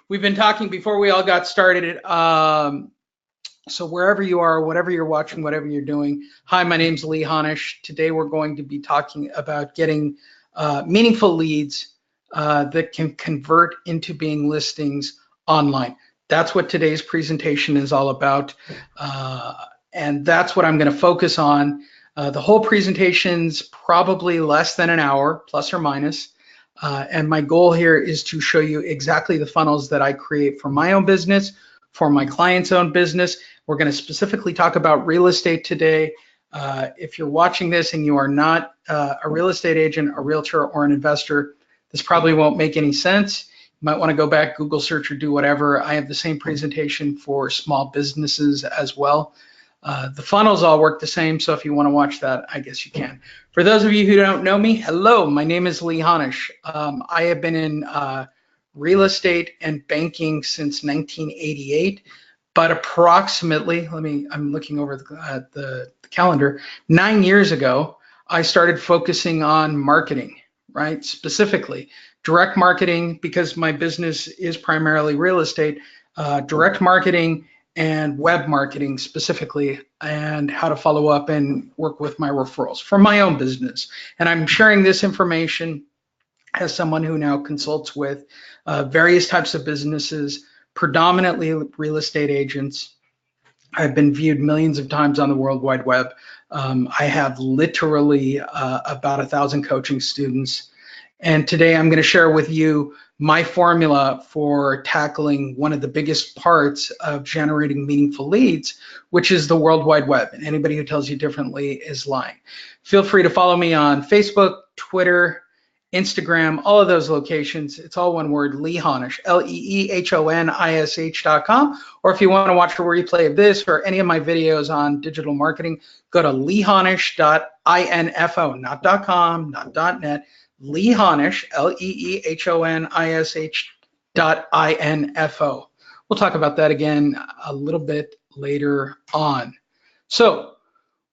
We've been talking before we all got started. So wherever you are, whatever you're watching, whatever you're doing, hi, my name's Lee Honish. Today we're going to be talking about getting meaningful leads that can convert into being listings online. That's what today's presentation is all about, and that's what I'm going to focus on. The whole presentation's probably less than an hour, plus or minus. And my goal here is to show you exactly the funnels that I create for my own business, for my client's own business. We're going to specifically talk about real estate today. If you're watching this and you are not a real estate agent, a realtor, or an investor, this probably won't make any sense. You might want to go back, Google search, or do whatever. I have the same presentation for small businesses as well. The funnels all work the same, so if you want to watch that, I guess you can. For those of you who don't know me, hello, my name is Lee Honish. I have been in real estate and banking since 1988, but approximately, I'm looking over the calendar, 9 years ago, I started focusing on marketing, right? Specifically, direct marketing, because my business is primarily real estate, direct marketing, and web marketing specifically, and how to follow up and work with my referrals for my own business. And I'm sharing this information as someone who now consults with various types of businesses, predominantly real estate agents. I've been viewed millions of times on the World Wide Web. I have literally about 1,000 coaching students. And today I'm going to share with you my formula for tackling one of the biggest parts of generating meaningful leads, which is the World Wide Web. And anybody who tells you differently is lying. Feel free to follow me on Facebook, Twitter, Instagram, all of those locations. It's all one word, Lee Honish, LeeHonish.com. Or if you want to watch a replay of this or any of my videos on digital marketing, go to leehonish.info, not .com, not .net. Lee Honish, LeeHonish.info. We'll talk about that again a little bit later on. So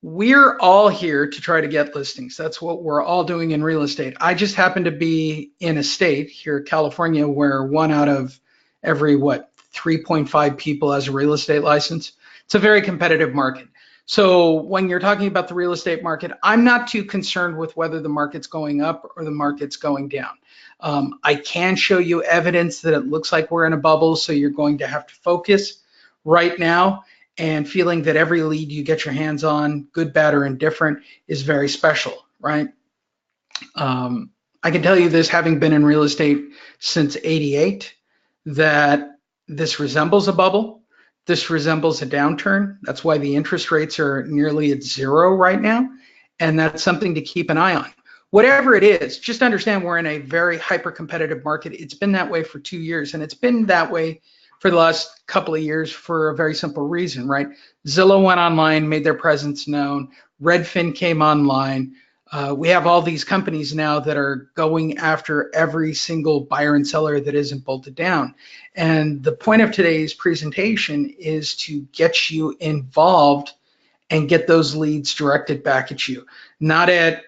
we're all here to try to get listings. That's what we're all doing in real estate. I just happen to be in a state here, California, where 1 out of every, 3.5 people has a real estate license. It's a very competitive market. So when you're talking about the real estate market, I'm not too concerned with whether the market's going up or the market's going down. I can show you evidence that it looks like we're in a bubble, so you're going to have to focus right now, and feeling that every lead you get your hands on, good, bad, or indifferent, is very special, right? I can tell you this, having been in real estate since '88, that this resembles a bubble. This resembles a downturn. That's why the interest rates are nearly at zero right now. And that's something to keep an eye on. Whatever it is, just understand we're in a very hyper-competitive market. It's been that way for 2 years, and it's been that way for the last couple of years for a very simple reason, right? Zillow went online, made their presence known. Redfin came online. We have all these companies now that are going after every single buyer and seller that isn't bolted down. And the point of today's presentation is to get you involved and get those leads directed back at you, not at,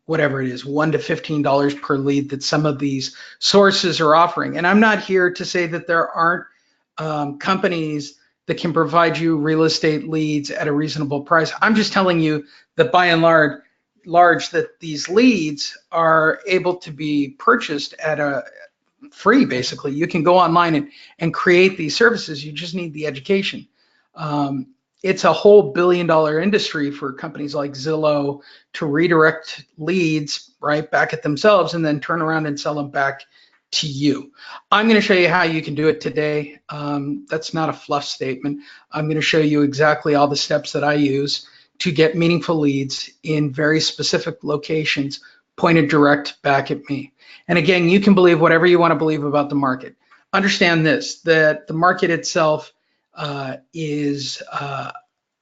whatever it is, $1 to $15 per lead that some of these sources are offering. And I'm not here to say that there aren't companies that can provide you real estate leads at a reasonable price. I'm just telling you that by and large that these leads are able to be purchased at a free, basically. You can go online and create these services. You just need the education. It's a whole billion-dollar industry for companies like Zillow to redirect leads right back at themselves and then turn around and sell them back to you. I'm going to show you how you can do it today. That's not a fluff statement. I'm going to show you exactly all the steps that I use to get meaningful leads in very specific locations pointed direct back at me. And again, you can believe whatever you want to believe about the market. Understand this, that the market itself is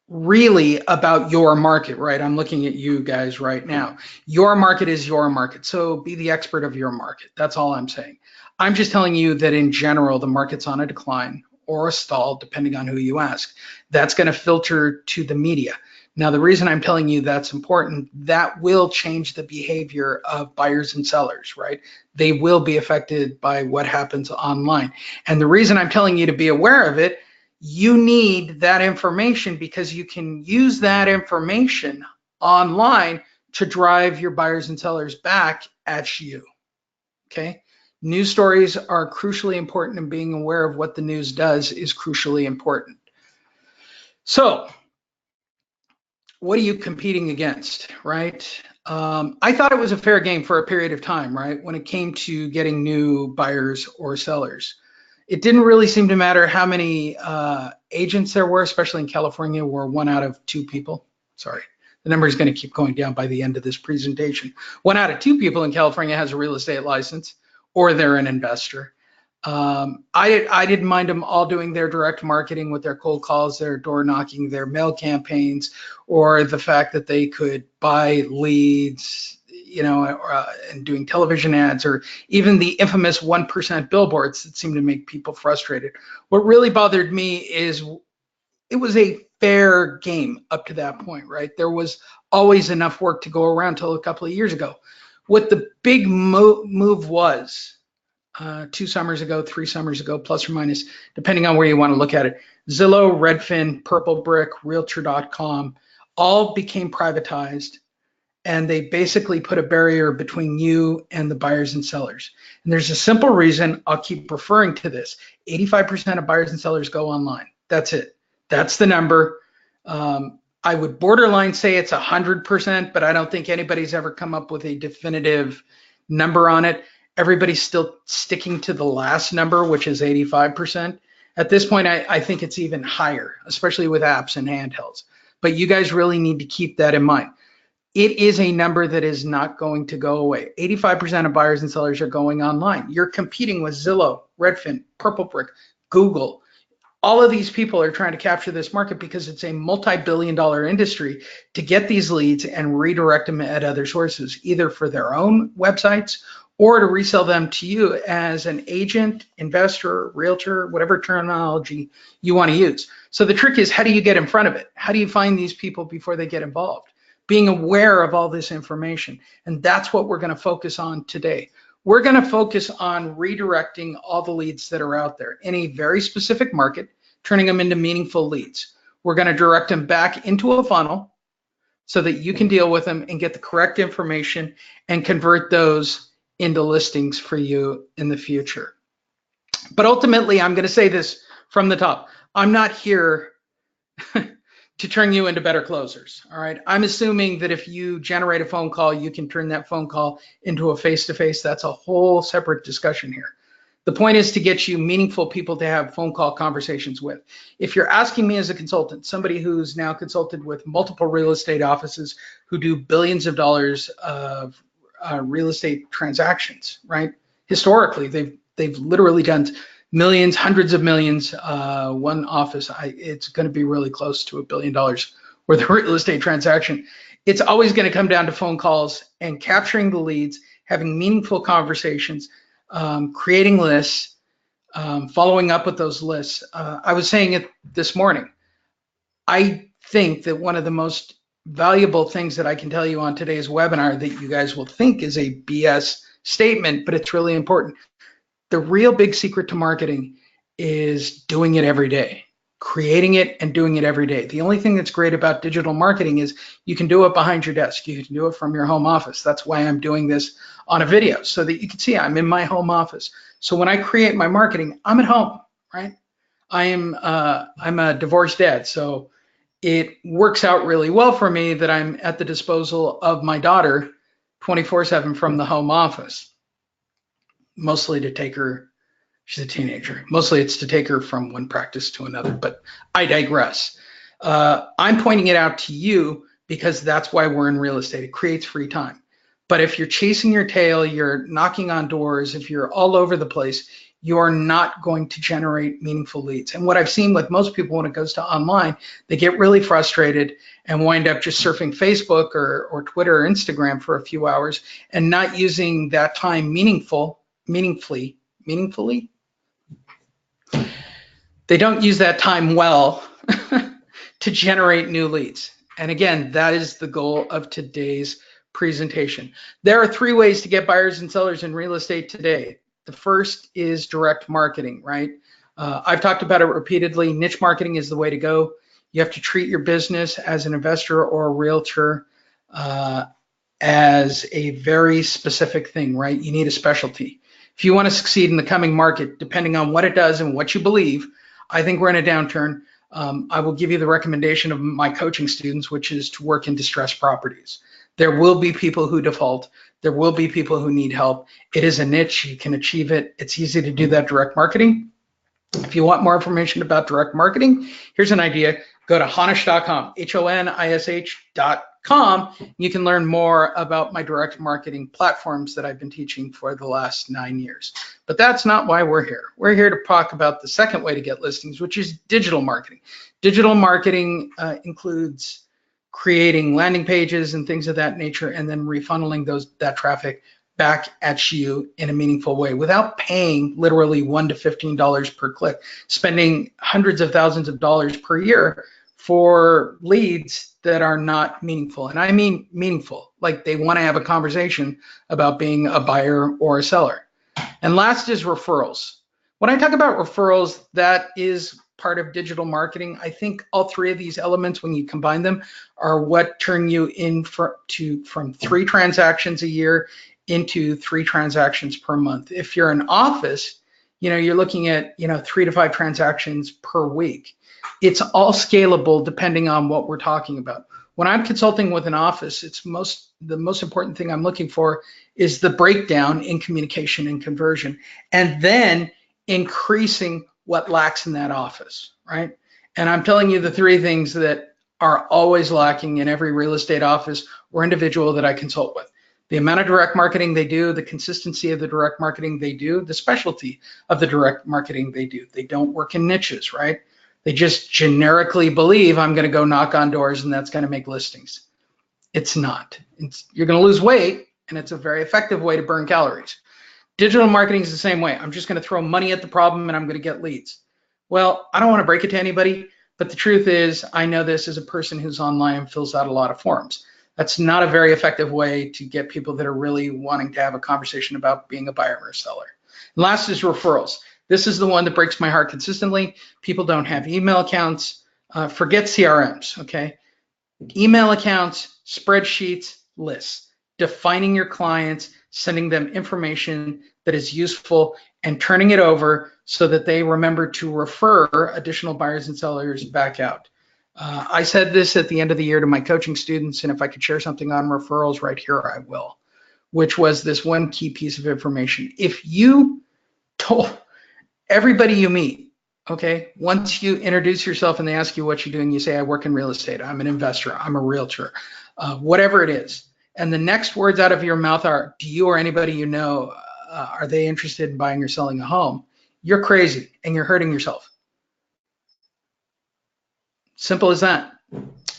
really about your market, right? I'm looking at you guys right now. Your market is your market, so be the expert of your market. That's all I'm saying. I'm just telling you that in general, the market's on a decline or a stall, depending on who you ask. That's going to filter to the media. Now, the reason I'm telling you that's important, that will change the behavior of buyers and sellers, right? They will be affected by what happens online. And the reason I'm telling you to be aware of it, you need that information because you can use that information online to drive your buyers and sellers back at you, okay? News stories are crucially important, and being aware of what the news does is crucially important. So, what are you competing against, right? I thought it was a fair game for a period of time, right? When it came to getting new buyers or sellers, it didn't really seem to matter how many agents there were, especially in California, where 1 out of 2 people, sorry, the number is going to keep going down by the end of this presentation. 1 out of 2 people in California has a real estate license, or they're an investor. I didn't mind them all doing their direct marketing with their cold calls, their door knocking, their mail campaigns, or the fact that they could buy leads, you know, and doing television ads, or even the infamous 1% billboards that seem to make people frustrated. What really bothered me is it was a fair game up to that point, right? There was always enough work to go around till a couple of years ago. What the big move was, 2 summers ago, 3 summers ago, plus or minus, depending on where you want to look at it. Zillow, Redfin, Purple Brick, Realtor.com all became privatized, and they basically put a barrier between you and the buyers and sellers. And there's a simple reason I'll keep referring to this. 85% of buyers and sellers go online. That's it. That's the number. I would borderline say it's 100%, but I don't think anybody's ever come up with a definitive number on it. Everybody's still sticking to the last number, which is 85%. At this point, I think it's even higher, especially with apps and handhelds. But you guys really need to keep that in mind. It is a number that is not going to go away. 85% of buyers and sellers are going online. You're competing with Zillow, Redfin, Purple Brick, Google. All of these people are trying to capture this market because it's a multi-billion-dollar industry to get these leads and redirect them at other sources, either for their own websites or to resell them to you as an agent, investor, realtor, whatever terminology you want to use. So the trick is, how do you get in front of it? How do you find these people before they get involved? Being aware of all this information. And that's what we're going to focus on today. We're going to focus on redirecting all the leads that are out there in a very specific market, turning them into meaningful leads. We're going to direct them back into a funnel so that you can deal with them and get the correct information and convert those into listings for you in the future. But ultimately, I'm going to say this from the top. I'm not here to turn you into better closers, all right? I'm assuming that if you generate a phone call, you can turn that phone call into a face-to-face. That's a whole separate discussion here. The point is to get you meaningful people to have phone call conversations with. If you're asking me as a consultant, somebody who's now consulted with multiple real estate offices who do billions of dollars of real estate transactions, right? Historically, they've literally done millions, hundreds of millions. One office, it's going to be really close to $1 billion worth of real estate transaction. It's always going to come down to phone calls and capturing the leads, having meaningful conversations, creating lists, following up with those lists. I was saying it this morning. I think that one of the most valuable things that I can tell you on today's webinar that you guys will think is a BS statement, but it's really important. The real big secret to marketing is doing it every day, creating it and doing it every day. The only thing that's great about digital marketing is you can do it behind your desk. You can do it from your home office. That's why I'm doing this on a video so that you can see I'm in my home office. So when I create my marketing, I'm at home, right? I'm a divorced dad, so it works out really well for me that I'm at the disposal of my daughter 24/7 from the home office, mostly to take her, she's a teenager, mostly it's to take her from one practice to another, but I digress. I'm pointing it out to you because that's why we're in real estate. It creates free time. But if you're chasing your tail, you're knocking on doors, if you're all over the place, you're not going to generate meaningful leads. And what I've seen with most people when it goes to online, they get really frustrated and wind up just surfing Facebook or Twitter or Instagram for a few hours and not using that time meaningfully. They don't use that time well to generate new leads. And again, that is the goal of today's presentation. There are 3 ways to get buyers and sellers in real estate today. The first is direct marketing, right? I've talked about it repeatedly. Niche marketing is the way to go. You have to treat your business as an investor or a realtor as a very specific thing, right? You need a specialty. If you want to succeed in the coming market, depending on what it does and what you believe, I think we're in a downturn. I will give you the recommendation of my coaching students, which is to work in distressed properties. There will be people who default. There will be people who need help. It is a niche. You can achieve it. It's easy to do that direct marketing. If you want more information about direct marketing, here's an idea. Go to honish.com, honish.com. You can learn more about my direct marketing platforms that I've been teaching for the last 9 years. But that's not why we're here. We're here to talk about the second way to get listings, which is digital marketing. Digital marketing includes creating landing pages and things of that nature, and then refunneling that traffic back at you in a meaningful way without paying literally $1 to $15 per click, spending hundreds of thousands of dollars per year for leads that are not meaningful. And I mean meaningful, like they want to have a conversation about being a buyer or a seller. And last is referrals. When I talk about referrals, that is part of digital marketing. I think all 3 of these elements, when you combine them, are what turn you in from 3 transactions a year into 3 transactions per month. If you're an office, you're looking at 3 to 5 transactions per week. It's all scalable depending on what we're talking about. When I'm consulting with an office, the most important thing I'm looking for is the breakdown in communication and conversion, and then increasing what lacks in that office, right? And I'm telling you the 3 things that are always lacking in every real estate office or individual that I consult with. The amount of direct marketing they do, the consistency of the direct marketing they do, the specialty of the direct marketing they do. They don't work in niches, right? They just generically believe I'm going to go knock on doors and that's going to make listings. It's not. You're going to lose weight, and it's a very effective way to burn calories. Digital marketing is the same way. I'm just going to throw money at the problem and I'm going to get leads. Well, I don't want to break it to anybody, but the truth is I know this as a person who's online and fills out a lot of forms. That's not a very effective way to get people that are really wanting to have a conversation about being a buyer or a seller. And last is referrals. This is the one that breaks my heart consistently. People don't have email accounts. Forget CRMs, okay? Email accounts, spreadsheets, lists. Defining your clients, sending them information that is useful, and turning it over so that they remember to refer additional buyers and sellers back out. I said this at the end of the year to my coaching students, and if I could share something on referrals right here, I will, which was this one key piece of information. If you told everybody you meet, okay, once you introduce yourself and they ask you what you're doing, you say, I work in real estate, I'm an investor, I'm a realtor, whatever it is. And the next words out of your mouth are, do you or anybody you know, are they interested in buying or selling a home? You're crazy and you're hurting yourself. Simple as that.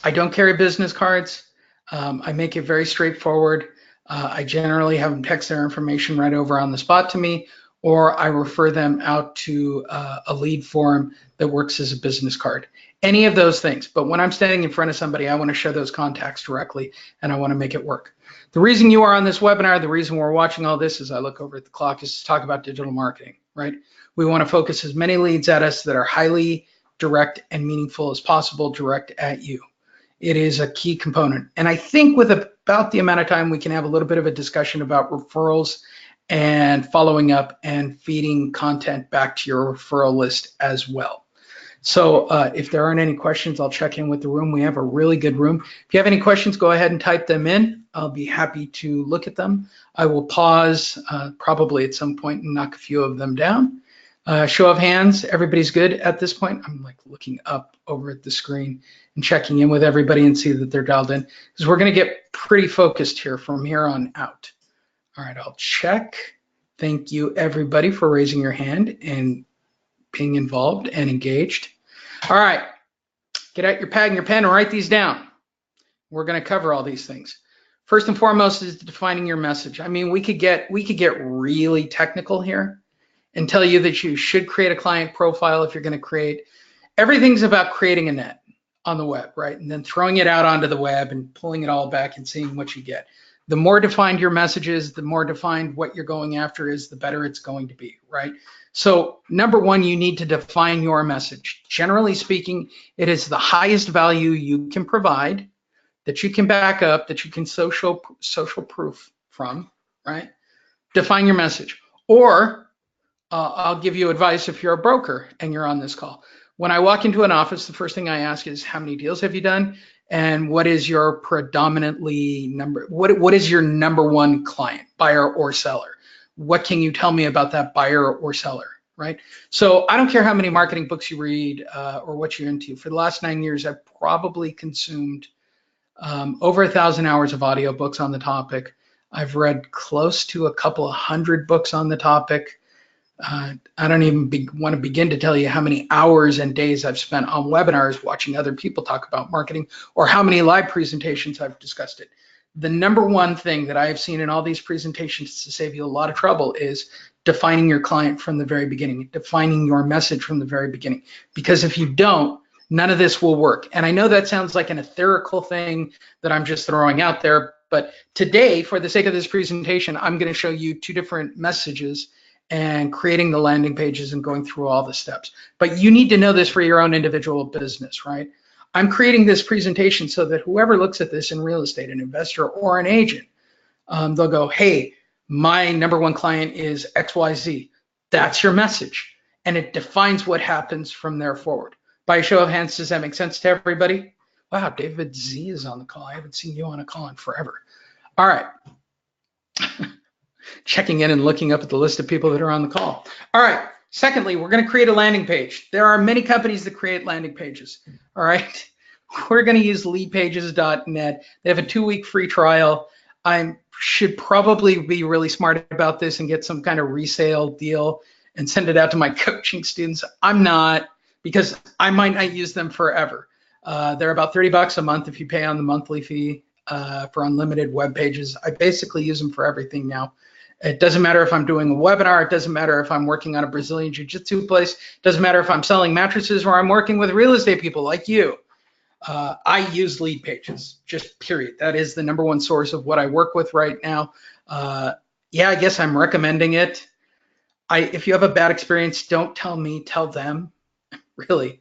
I don't carry business cards. I make it very straightforward. I generally have them text their information right over on the spot to me, or I refer them out to a lead form that works as a business card. Any of those things. But when I'm standing in front of somebody, I want to share those contacts directly, and I want to make it work. The reason you are on this webinar, the reason we're watching all this, as I look over at the clock, is to talk about digital marketing, right? We want to focus as many leads at us that are highly direct and meaningful as possible, direct at you. It is a key component. And I think with about the amount of time, we can have a little bit of a discussion about referrals and following up and feeding content back to your referral list as well. So if there aren't any questions, I'll check in with the room. We have a really good room. If you have any questions, go ahead and type them in. I'll be happy to look at them. I will pause probably at some point and knock a few of them down. Show of hands, everybody's good at this point? I'm like looking up over at the screen and checking in with everybody and see that they're dialed in, because we're going to get pretty focused here from here on out. All right, I'll check. Thank you, everybody, for raising your hand and being involved and engaged. All right, get out your pad and your pen and write these down. We're going to cover all these things. First and foremost is defining your message. I mean, we could get really technical here and tell you that you should create a client profile if you're going to create. Everything's about creating a net. on the web, right? And then throwing it out onto the web and pulling it all back and seeing what you get. The more defined your message is, the more defined what you're going after is, the better it's going to be, right? So number one, you need to define your message. Generally speaking, it is the highest value you can provide, that you can back up, that you can social proof from, right? Define your message. Or I'll give you advice if you're a broker and you're on this call. When I walk into an office, the first thing I ask is, how many deals have you done? And what is your predominantly what is your number one client, buyer or seller? What can you tell me about that buyer or seller, right? So I don't care how many marketing books you read or what you're into. For the last 9 years, I've probably consumed over 1,000 hours of audiobooks on the topic. I've read close to a couple of hundred books on the topic. I don't even want to begin to tell you how many hours and days I've spent on webinars watching other people talk about marketing, or how many live presentations I've discussed it. The number one thing that I have seen in all these presentations to save you a lot of trouble is defining your client from the very beginning, defining your message from the very beginning. Because if you don't, none of this will work. And I know that sounds like an etherical thing that I'm just throwing out there, but today, for the sake of this presentation, I'm going to show you two different messages and creating the landing pages and going through all the steps. But you need to know this for your own individual business, right? I'm creating this presentation so that whoever looks at this in real estate, an investor or an agent, they'll go, hey, my number one client is XYZ. That's your message. And it defines what happens from there forward. By a show of hands, does that make sense to everybody? Wow, David Z is on the call. I haven't seen you on a call in forever. All right. Checking in and looking up at the list of people that are on the call. All right. Secondly, we're going to create a landing page. There are many companies that create landing pages. All right. We're going to use leadpages.net. They have a 2-week free trial. I should probably be really smart about this and get some kind of resale deal and send it out to my coaching students. I'm not, because I might not use them forever. They're about $30 a month if you pay on the monthly fee for unlimited web pages. I basically use them for everything now. It doesn't matter if I'm doing a webinar. It doesn't matter if I'm working on a Brazilian Jiu-Jitsu place. It doesn't matter if I'm selling mattresses or I'm working with real estate people like you. I use Leadpages, just period. That is the number one source of what I work with right now. Yeah, I guess I'm recommending it. If you have a bad experience, don't tell me, tell them, really.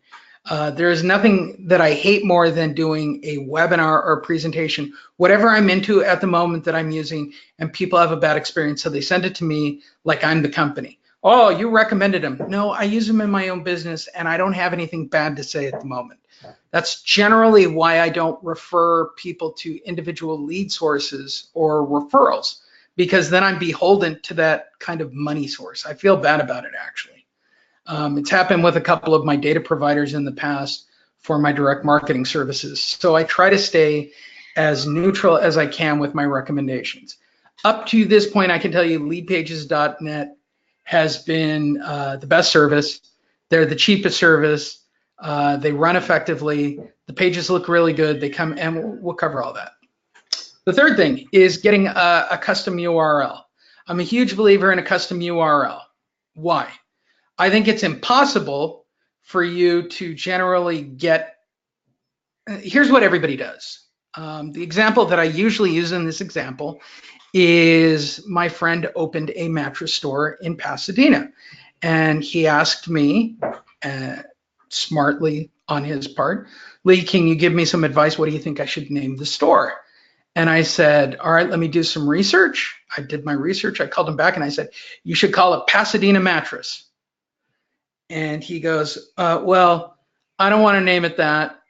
There is nothing that I hate more than doing a webinar or a presentation, whatever I'm into at the moment that I'm using, and people have a bad experience, so they send it to me like I'm the company. Oh, you recommended them. No, I use them in my own business, and I don't have anything bad to say at the moment. That's generally why I don't refer people to individual lead sources or referrals, because then I'm beholden to that kind of money source. I feel bad about it, actually. It's happened with a couple of my data providers in the past for my direct marketing services. So I try to stay as neutral as I can with my recommendations. Up to this point, I can tell you leadpages.net has been the best service. They're the cheapest service. They run effectively. The pages look really good. They come, and we'll cover all that. The third thing is getting a custom URL. I'm a huge believer in a custom URL. Why? I think it's impossible for you to generally get, here's what everybody does. The example that I usually use in this example is my friend opened a mattress store in Pasadena, and he asked me, smartly on his part, Lee, can you give me some advice? What do you think I should name the store? And I said, all right, let me do some research. I did my research. I called him back and I said, you should call it Pasadena Mattress. And he goes, well, I don't want to name it that.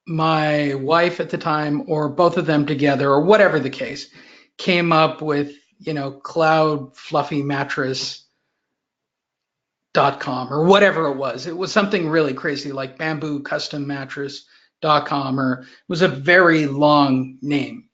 My wife at the time, or both of them together, or whatever the case, came up with, cloud fluffy mattress.com or whatever it was. It was something really crazy like bamboo custom mattress.com, or it was a very long name.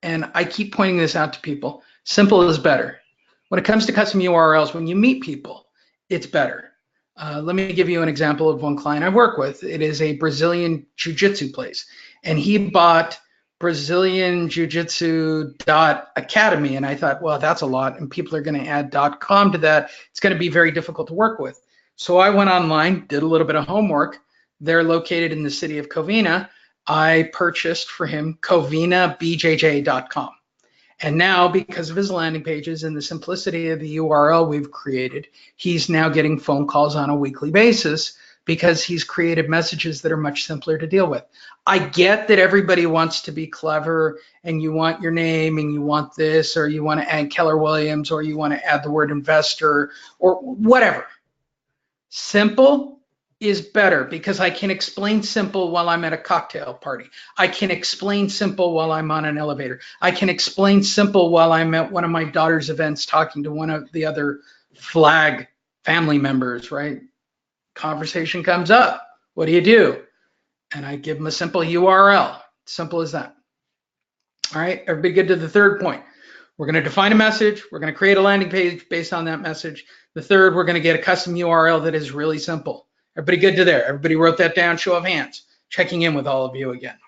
And I keep pointing this out to people. Simple is better. When it comes to custom URLs, when you meet people, it's better. Let me give you an example of one client I work with. It is a Brazilian Jiu-Jitsu place, and he bought BrazilianJiu-Jitsu.academy, and I thought, well, that's a lot, and people are going to add .com to that. It's going to be very difficult to work with. So I went online, did a little bit of homework, They're located in the city of Covina. I purchased for him covinabjj.com. And now, because of his landing pages and the simplicity of the URL we've created, he's now getting phone calls on a weekly basis because he's created messages that are much simpler to deal with. I get that everybody wants to be clever and you want your name and you want this, or you want to add Keller Williams, or you want to add the word investor or whatever. Simple is better because I can explain simple while I'm at a cocktail party. I can explain simple while I'm on an elevator. I can explain simple while I'm at one of my daughter's events talking to one of the other flag family members, right? Conversation comes up. What do? And I give them a simple URL. Simple as that. All right, everybody good to the third point. We're going to define a message. We're going to create a landing page based on that message. The third, we're going to get a custom URL that is really simple. Everybody good to there? Everybody wrote that down? Show of hands. Checking in with all of you again.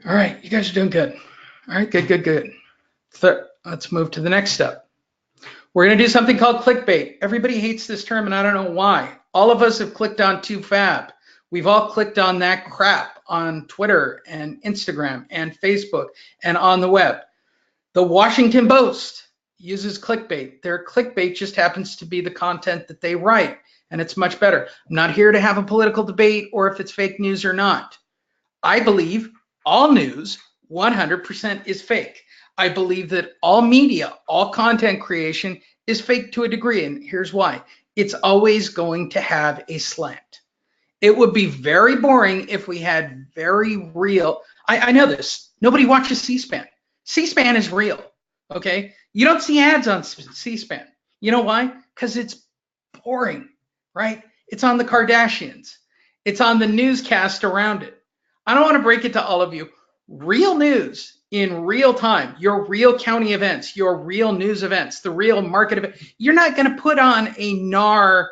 All right, you guys are doing good. All right, good. Let's move to the next step. We're going to do something called clickbait. Everybody hates this term, and I don't know why. All of us have clicked on 2Fab. We've all clicked on that crap on Twitter and Instagram and Facebook and on the web. The Washington Post uses clickbait. Their clickbait just happens to be the content that they write, and it's much better. I'm not here to have a political debate or if it's fake news or not. I believe all news 100% is fake. I believe that all media, all content creation is fake to a degree, and here's why. It's always going to have a slant. It would be very boring if we had very real, I know this, nobody watches C-SPAN. C-SPAN is real, okay? You don't see ads on C-SPAN. You know why? Because it's boring, right? It's on the Kardashians. It's on the newscast around it. I don't want to break it to all of you. Real news in real time, your real county events, your real news events, the real market event. You're not going to put on a NAR,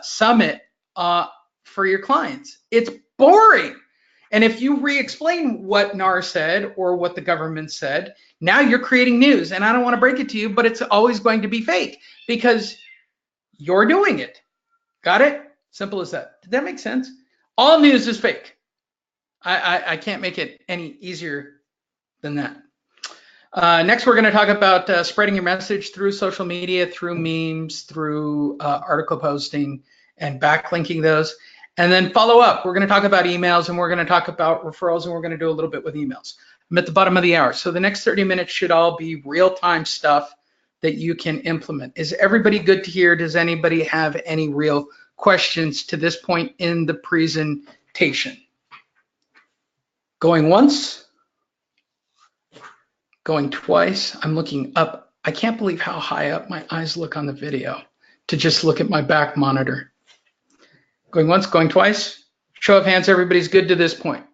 summit for your clients. It's boring. And if you re-explain what NAR said or what the government said, now you're creating news. And I don't want to break it to you, but it's always going to be fake because you're doing it. Got it? Simple as that. Did that make sense? All news is fake. I can't make it any easier than that. Next, we're going to talk about spreading your message through social media, through memes, through article posting, and backlinking those. And then follow up. We're going to talk about emails, and we're going to talk about referrals, and we're going to do a little bit with emails. I'm at the bottom of the hour. So the next 30 minutes should all be real-time stuff that you can implement. Is everybody good to hear? Does anybody have any real questions to this point in the presentation? Going once? Going twice? I'm looking up. I can't believe how high up my eyes look on the video to just look at my back monitor. Going once, going twice? Show of hands, everybody's good to this point.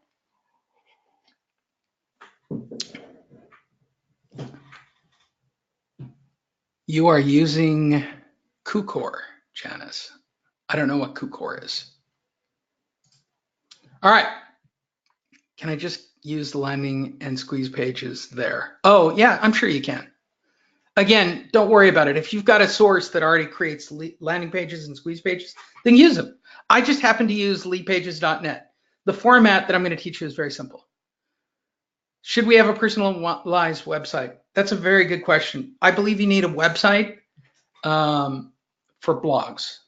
You are using KuCore, Janice. I don't know what KuCore is. All right. Can I just use the landing and squeeze pages there? Oh, yeah, I'm sure you can. Again, don't worry about it. If you've got a source that already creates landing pages and squeeze pages, then use them. I just happen to use leadpages.net. The format that I'm going to teach you is very simple. Should we have a personalized website? That's a very good question. I believe you need a website for blogs.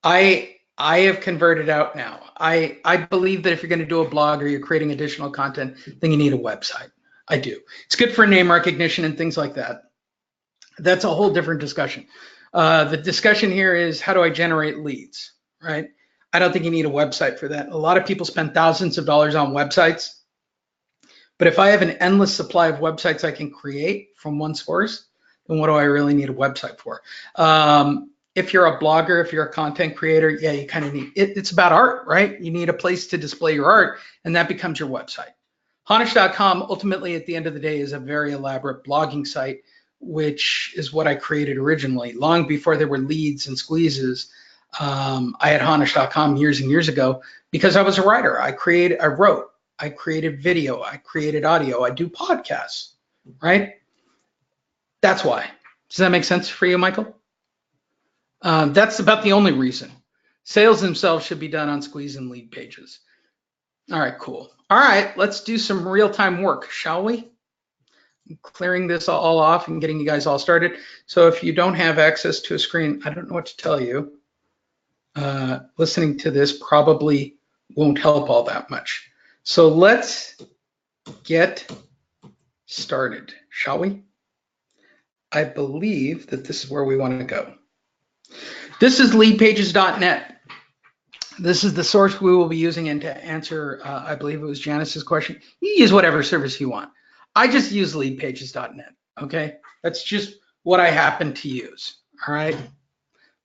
I have converted out now. I believe that if you're going to do a blog or you're creating additional content, then you need a website. I do. It's good for name recognition and things like that. That's a whole different discussion. The discussion here is how do I generate leads, right? I don't think you need a website for that. A lot of people spend thousands of dollars on websites. But if I have an endless supply of websites I can create from one source, then what do I really need a website for? If you're a blogger, if you're a content creator, yeah, you kind of need it. It's about art, right? You need a place to display your art, and that becomes your website. Honish.com, ultimately, at the end of the day, is a very elaborate blogging site, which is what I created originally. Long before there were leads and squeezes, I had Honish.com years and years ago because I was a writer. I wrote, I created video, I created audio, I do podcasts, right? That's why. Does that make sense for you, Michael? That's about the only reason. Sales themselves should be done on Squeeze and Leadpages. All right, cool. All right, let's do some real-time work, shall we? I'm clearing this all off and getting you guys all started. So if you don't have access to a screen, I don't know what to tell you. Listening to this probably won't help all that much. So let's get started, shall we? I believe that this is where we want to go. This is leadpages.net. This is the source we will be using and to answer, I believe it was Janice's question. You use whatever service you want. I just use leadpages.net, okay? That's just what I happen to use, all right?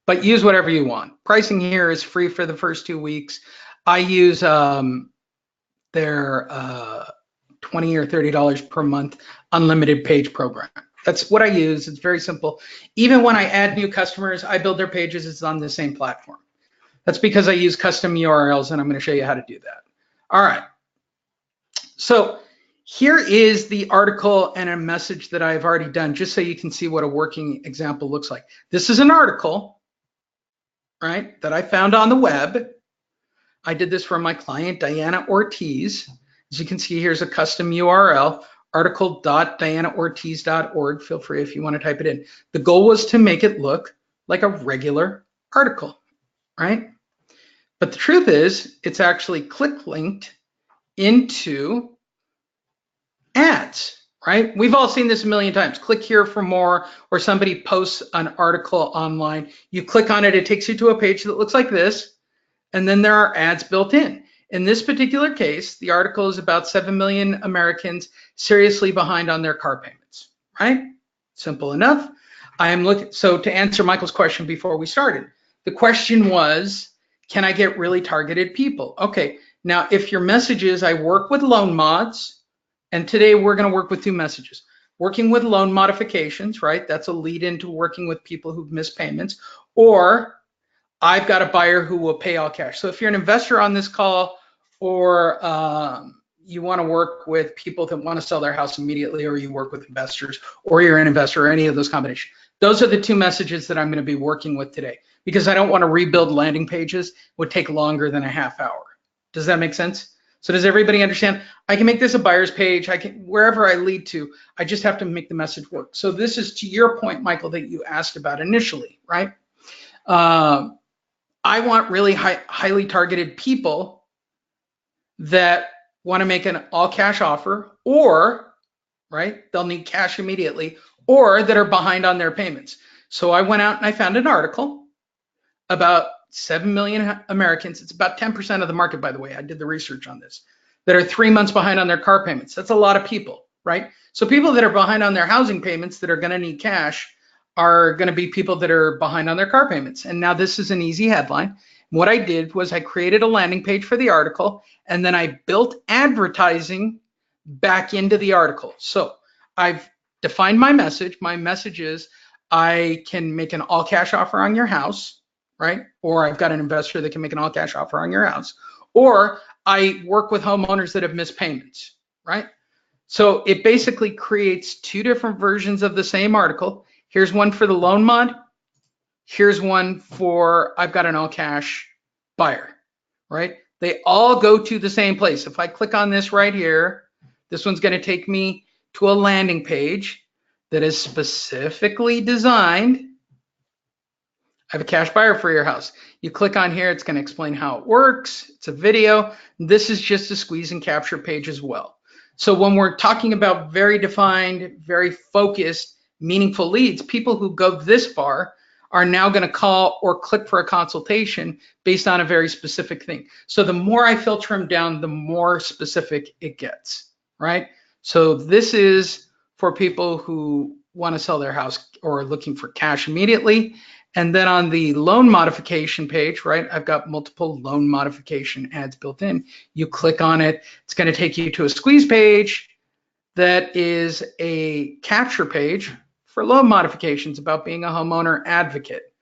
But use whatever you want. Pricing here is free for the first 2 weeks. I use their $20 or $30 per month unlimited page program. That's what I use. It's very simple. Even when I add new customers, I build their pages. It's on the same platform. That's because I use custom URLs, and I'm going to show you how to do that. All right. So here is the article and a message that I've already done, just so you can see what a working example looks like. This is an article, right, that I found on the web. I did this for my client, Diana Ortiz. As you can see, here's a custom URL, article.dianaortiz.org. Feel free if you want to type it in. The goal was to make it look like a regular article, right? But the truth is, it's actually click linked into ads, right? We've all seen this a million times. Click here for more, or somebody posts an article online. You click on it, it takes you to a page that looks like this, and then there are ads built in. In this particular case, the article is about 7 million Americans seriously behind on their car payments, right? Simple enough. So to answer Michael's question before we started, the question was, can I get really targeted people? Okay, now if your message is, I work with loan mods, and today we're gonna work with 2 messages. Working with loan modifications, right? That's a lead into working with people who've missed payments, or I've got a buyer who will pay all cash. So if you're an investor on this call, or you wanna work with people that wanna sell their house immediately, or you work with investors, or you're an investor, or any of those combinations. Those are the 2 messages that I'm gonna be working with today, because I don't wanna rebuild landing pages. It would take longer than a half hour. Does that make sense? So does everybody understand? I can make this a buyer's page. I can, wherever I lead to, I just have to make the message work. So this is to your point, Michael, that you asked about initially, right? I want really highly targeted people that want to make an all cash offer, or, right, they'll need cash immediately, or that are behind on their payments. So I went out and I found an article about 7 million Americans. It's about 10% of the market, by the way. I did the research on this, that are 3 months behind on their car payments. That's a lot of people, right? So people that are behind on their housing payments that are going to need cash are going to be people that are behind on their car payments. And now this is an easy headline. What I did was I created a landing page for the article, and then I built advertising back into the article. So I've defined my message. My message is, I can make an all cash offer on your house, right? Or I've got an investor that can make an all cash offer on your house. Or I work with homeowners that have missed payments, right? So it basically creates 2 different versions of the same article. Here's one for the loan mod. Here's one for, I've got an all cash buyer, right? They all go to the same place. If I click on this right here, this one's going to take me to a landing page that is specifically designed. I have a cash buyer for your house. You click on here, it's going to explain how it works. It's a video. This is just a squeeze and capture page as well. So when we're talking about very defined, very focused, meaningful leads, people who go this far are now going to call or click for a consultation based on a very specific thing. So the more I filter them down, the more specific it gets, right? So this is for people who want to sell their house or are looking for cash immediately. And then on the loan modification page, right, I've got multiple loan modification ads built in. You click on it, it's going to take you to a squeeze page that is a capture page for loan modifications about being a homeowner advocate.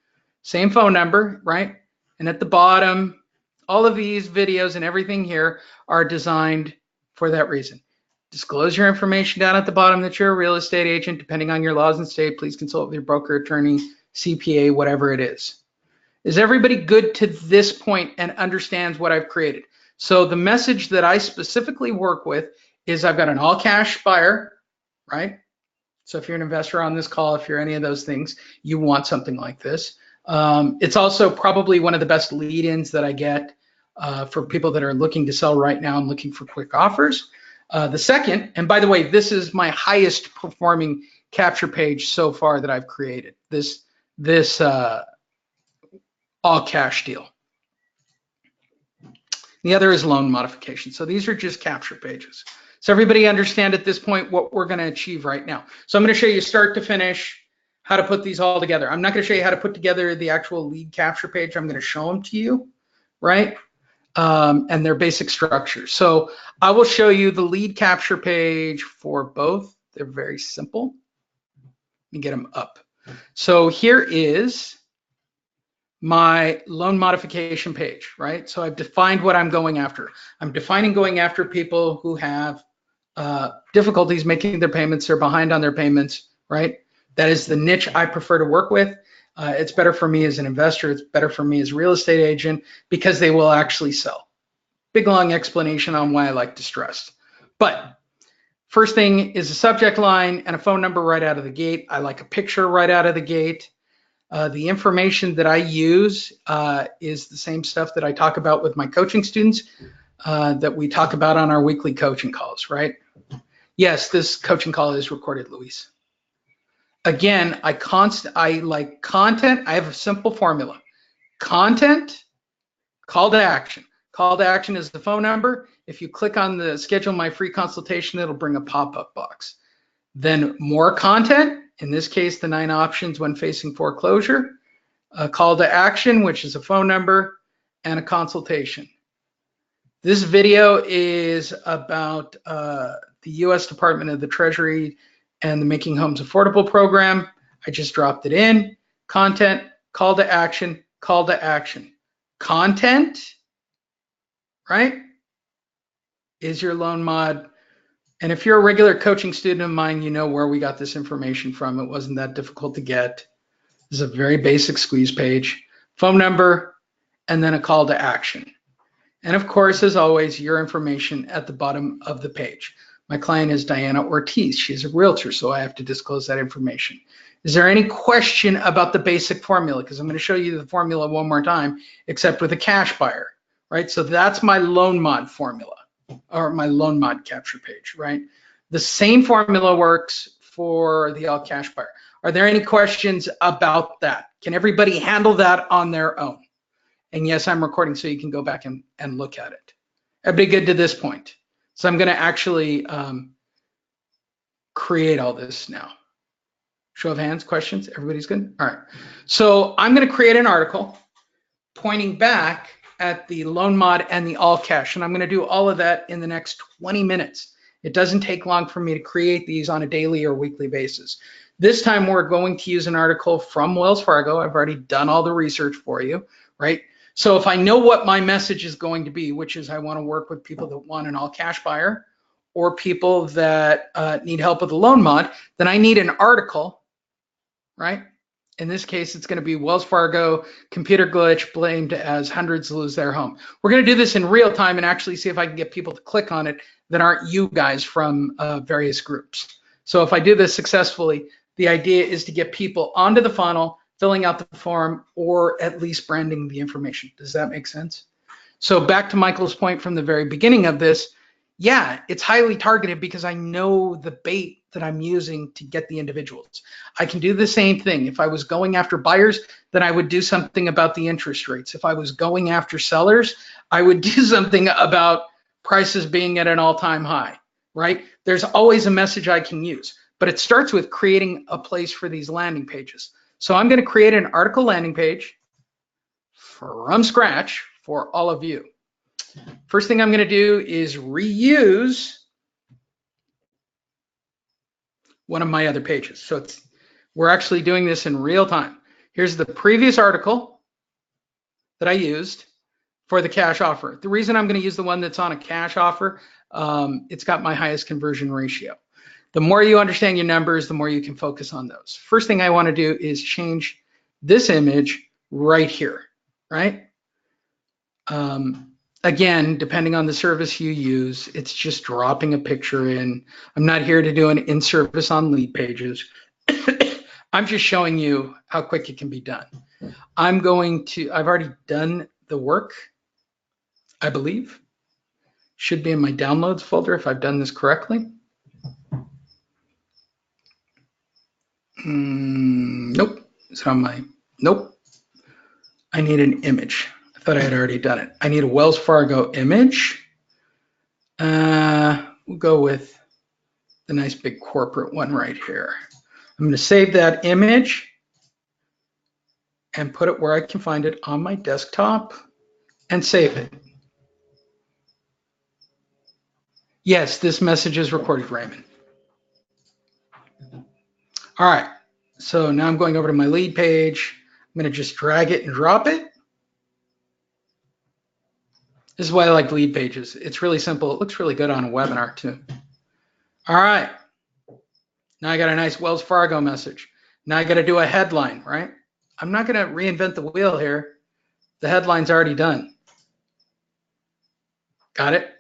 Same phone number, right? And at the bottom, all of these videos and everything here are designed for that reason. Disclose your information down at the bottom that you're a real estate agent. Depending on your laws and state, please consult with your broker, attorney, CPA, whatever it is. Is everybody good to this point and understands what I've created? So the message that I specifically work with is I've got an all cash buyer, right? So if you're an investor on this call, if you're any of those things, you want something like this. It's also probably one of the best lead-ins that I get for people that are looking to sell right now and looking for quick offers. The second, and by the way, this is my highest performing capture page so far that I've created, this all cash deal. The other is loan modification. So these are just capture pages. So everybody understand at this point what we're going to achieve right now. So I'm going to show you start to finish how to put these all together. I'm not going to show you how to put together the actual lead capture page. I'm going to show them to you, right? And their basic structure. So I will show you the lead capture page for both. They're very simple. Let me get them up. So here is my loan modification page, right? So I've defined what I'm going after. I'm defining going after people who have difficulties making their payments. They're behind on their payments, right? That is the niche I prefer to work with. It's better for me as an investor. It's better for me as a real estate agent because they will actually sell. Big long explanation on why I like distressed. But first thing is a subject line and a phone number right out of the gate. I like a picture right out of the gate. The information that I use is the same stuff that I talk about with my coaching students that we talk about on our weekly coaching calls, right? Yes, this coaching call is recorded, Luis. Again, I like content. I have a simple formula. Content, call to action. Call to action is the phone number. If you click on the schedule my free consultation, it'll bring a pop-up box. Then more content, in this case, the 9 options when facing foreclosure, a call to action, which is a phone number, and a consultation. This video is about the U.S. Department of the Treasury and the Making Homes Affordable program. I just dropped it in. Content, call to action, call to action. Content, right, is your loan mod. And if you're a regular coaching student of mine, you know where we got this information from. It wasn't that difficult to get. This is a very basic squeeze page. Phone number, and then a call to action. And of course, as always, your information at the bottom of the page. My client is Diana Ortiz. She's a realtor, so I have to disclose that information. Is there any question about the basic formula? Because I'm going to show you the formula one more time, except with a cash buyer, right? So that's my loan mod formula, or my loan mod capture page, right? The same formula works for the all cash buyer. Are there any questions about that? Can everybody handle that on their own? And yes, I'm recording so you can go back and look at it. Everybody good to this point? So I'm going to actually create all this now. Show of hands, questions? Everybody's good? All right. So I'm going to create an article pointing back at the loan mod and the all cash. And I'm going to do all of that in the next 20 minutes. It doesn't take long for me to create these on a daily or weekly basis. This time we're going to use an article from Wells Fargo. I've already done all the research for you, right? So if I know what my message is going to be, which is I want to work with people that want an all cash buyer or people that need help with a loan mod, then I need an article, right? In this case, it's going to be Wells Fargo computer glitch blamed as hundreds lose their home. We're going to do this in real time and actually see if I can get people to click on it that aren't you guys from various groups. So if I do this successfully, the idea is to get people onto the funnel, filling out the form, or at least branding the information. Does that make sense? So back to Michael's point from the very beginning of this, yeah, it's highly targeted because I know the bait that I'm using to get the individuals. I can do the same thing. If I was going after buyers, then I would do something about the interest rates. If I was going after sellers, I would do something about prices being at an all-time high, right? There's always a message I can use, but it starts with creating a place for these landing pages. So I'm going to create an article landing page from scratch for all of you. First thing I'm going to do is reuse one of my other pages. So we're actually doing this in real time. Here's the previous article that I used for the cash offer. The reason I'm going to use the one that's on a cash offer, it's got my highest conversion ratio. The more you understand your numbers, the more you can focus on those. First thing I want to do is change this image right here. right? Again, depending on the service you use, it's just dropping a picture in. I'm not here to do an in-service on Leadpages. I'm just showing you how quick it can be done. I've already done the work, I believe. Should be in my downloads folder if I've done this correctly. Nope. Is it on my, nope. I need an image. I thought I had already done it. I need a Wells Fargo image. We'll go with the nice big corporate one right here. I'm going to save that image and put it where I can find it on my desktop and save it. Yes, this message is recorded, Raymond. All right, so now I'm going over to my lead page. I'm going to just drag it and drop it. This is why I like Leadpages. It's really simple. It looks really good on a webinar too. All right, now I got a nice Wells Fargo message. Now I got to do a headline, right? I'm not going to reinvent the wheel here. The headline's already done. Got it?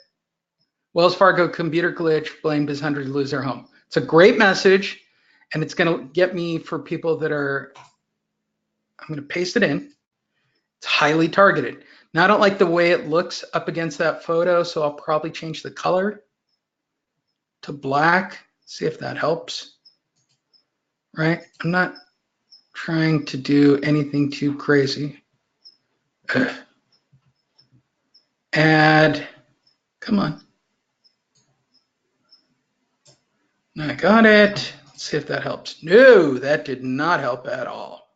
Wells Fargo computer glitch, blamed as hundreds lose their home. It's a great message, and it's going to get me for people that are, I'm going to paste it in. It's highly targeted. Now, I don't like the way it looks up against that photo, so I'll probably change the color to black, see if that helps, right? I'm not trying to do anything too crazy. Add, come on. I got it. Let's see if that helps. No, that did not help at all.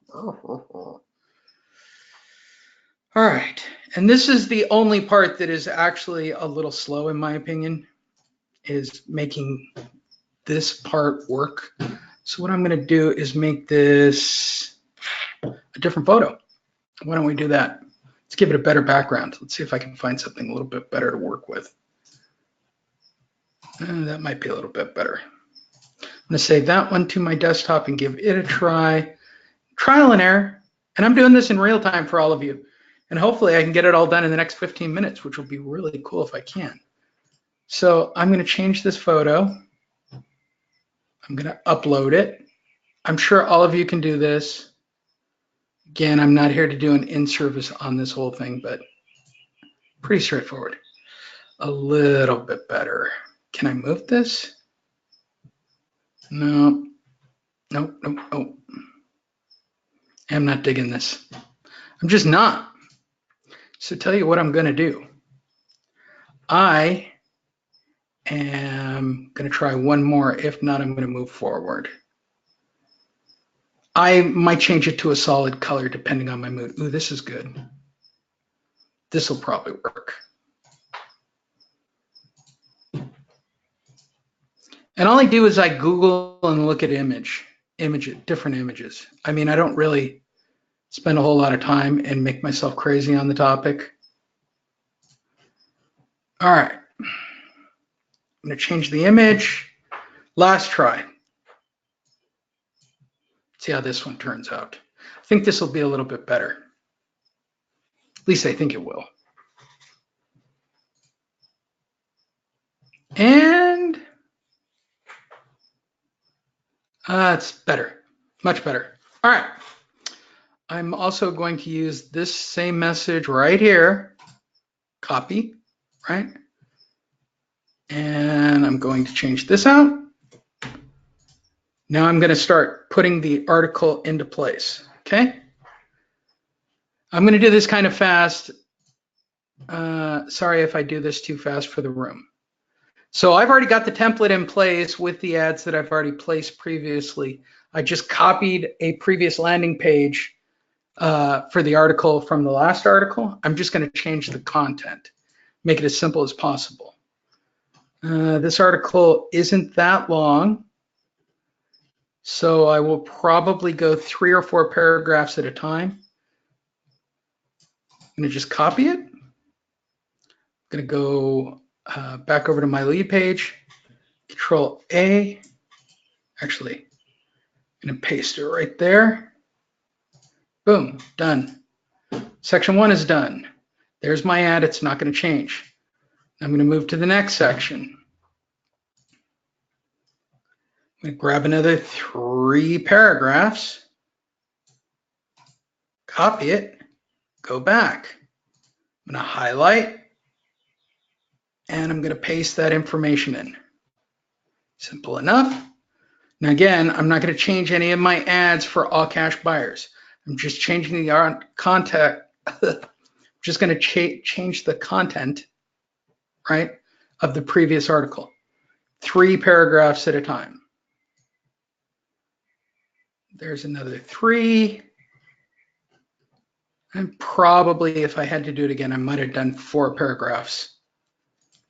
All right, and this is the only part that is actually a little slow in my opinion, is making this part work. So what I'm going to do is make this a different photo. Why don't we do that? Let's give it a better background. Let's see if I can find something a little bit better to work with. That might be a little bit better. I'm going to save that one to my desktop and give it a try. Trial and error. And I'm doing this in real time for all of you. And hopefully I can get it all done in the next 15 minutes, which will be really cool if I can. So I'm going to change this photo. I'm going to upload it. I'm sure all of you can do this. Again, I'm not here to do an in-service on this whole thing, but pretty straightforward. A little bit better. Can I move this? No. Nope, nope, nope. I'm not digging this. I'm just not. So tell you what I'm going to do. I am going to try one more. If not, I'm going to move forward. I might change it to a solid color depending on my mood. Ooh, this is good. This will probably work. And all I do is I Google and look at different images. I mean, I don't really spend a whole lot of time and make myself crazy on the topic. All right. I'm going to change the image. Last try. See how this one turns out. I think this will be a little bit better. At least I think it will. And it's better, much better. All right. I'm also going to use this same message right here, copy, right? And I'm going to change this out. Now I'm going to start putting the article into place, okay? I'm going to do this kind of fast. Sorry if I do this too fast for the room. So I've already got the template in place with the ads that I've already placed previously. I just copied a previous landing page for the article from the last article. I'm just going to change the content, make it as simple as possible. This article isn't that long, so I will probably go 3 or 4 paragraphs at a time. I'm going to just copy it. I'm going to go back over to my lead page, Control A. Actually, I'm going to paste it right there. Boom, done. Section 1 is done. There's my ad. It's not going to change. I'm going to move to the next section. I'm going to grab another 3 paragraphs, copy it, go back. I'm going to highlight, and I'm going to paste that information in. Simple enough. Now again, I'm not going to change any of my ads for all cash buyers. I'm just changing the content. Just going to change the content, right, of the previous article. 3 paragraphs at a time. There's another 3. And probably if I had to do it again, I might have done 4 paragraphs.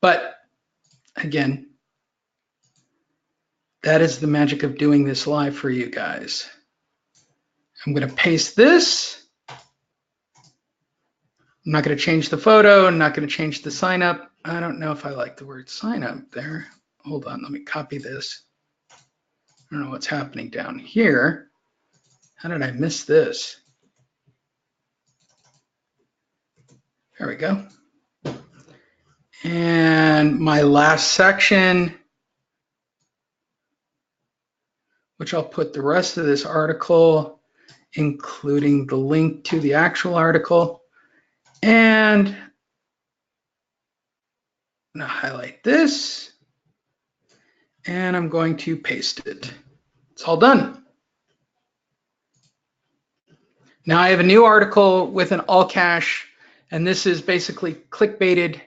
But again, that is the magic of doing this live for you guys. I'm going to paste this. I'm not going to change the photo. I'm not going to change the sign up. I don't know if I like the word sign up there. Hold on, let me copy this. I don't know what's happening down here. How did I miss this? There we go. And my last section, which I'll put the rest of this article, including the link to the actual article. And I'm going to highlight this, and I'm going to paste it. It's all done. Now I have a new article with an all cash, and this is basically clickbaited.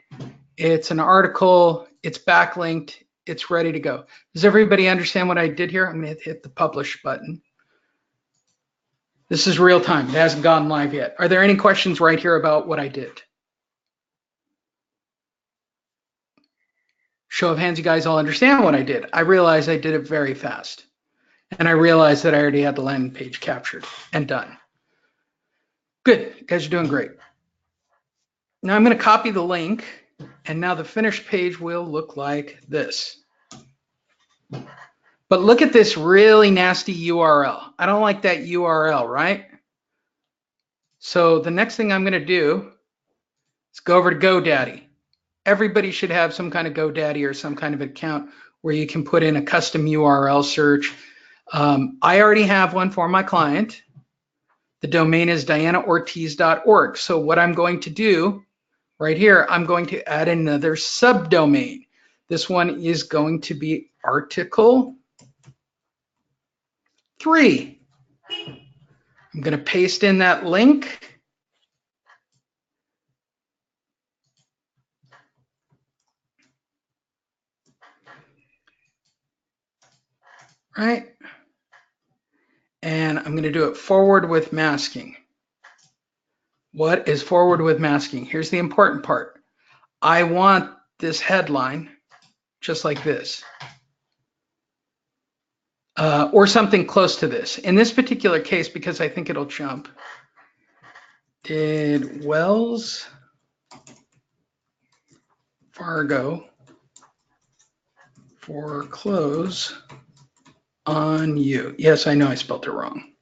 It's an article, it's backlinked, it's ready to go. Does everybody understand what I did here? I'm going to hit the publish button. This is real time. It hasn't gone live yet. Are there any questions right here about what I did? Show of hands, you guys all understand what I did. I realized I did it very fast. And I realized that I already had the landing page captured and done. Good, you guys are doing great. Now I'm going to copy the link, and now the finished page will look like this. But look at this really nasty URL. I don't like that URL, right? So the next thing I'm going to do is go over to GoDaddy. Everybody should have some kind of GoDaddy or some kind of account where you can put in a custom URL search. I already have one for my client. The domain is dianaortiz.org. So what I'm going to do right here, I'm going to add another subdomain. This one is going to be article 3. I'm going to paste in that link. Right? And I'm going to do it forward with masking. What is forward with masking? Here's the important part. I want this headline just like this. Or something close to this. In this particular case, because I think it'll jump, did Wells Fargo foreclose on you? Yes, I know I spelled it wrong.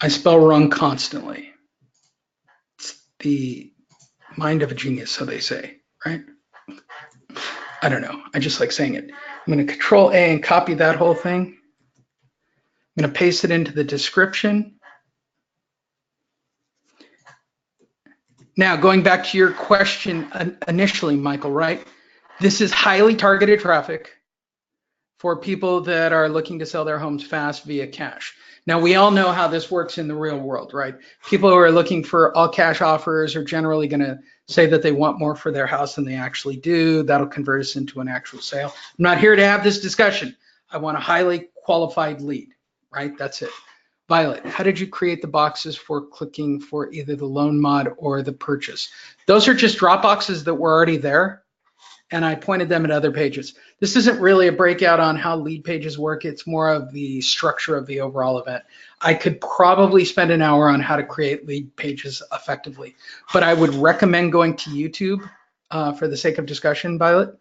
I spell wrong constantly. It's the mind of a genius, so they say, right? I don't know. I just like saying it. I'm going to Control A and copy that whole thing. I'm going to paste it into the description. Now, going back to your question initially, Michael, right? This is highly targeted traffic for people that are looking to sell their homes fast via cash. Now, we all know how this works in the real world, right? People who are looking for all cash offers are generally going to say that they want more for their house than they actually do. That'll convert us into an actual sale. I'm not here to have this discussion. I want a highly qualified lead, right? That's it. Violet, how did you create the boxes for clicking for either the loan mod or the purchase? Those are just drop boxes that were already there, and I pointed them at other pages. This isn't really a breakout on how lead pages work. It's more of the structure of the overall event. I could probably spend an hour on how to create lead pages effectively, but I would recommend going to YouTube for the sake of discussion, Violet.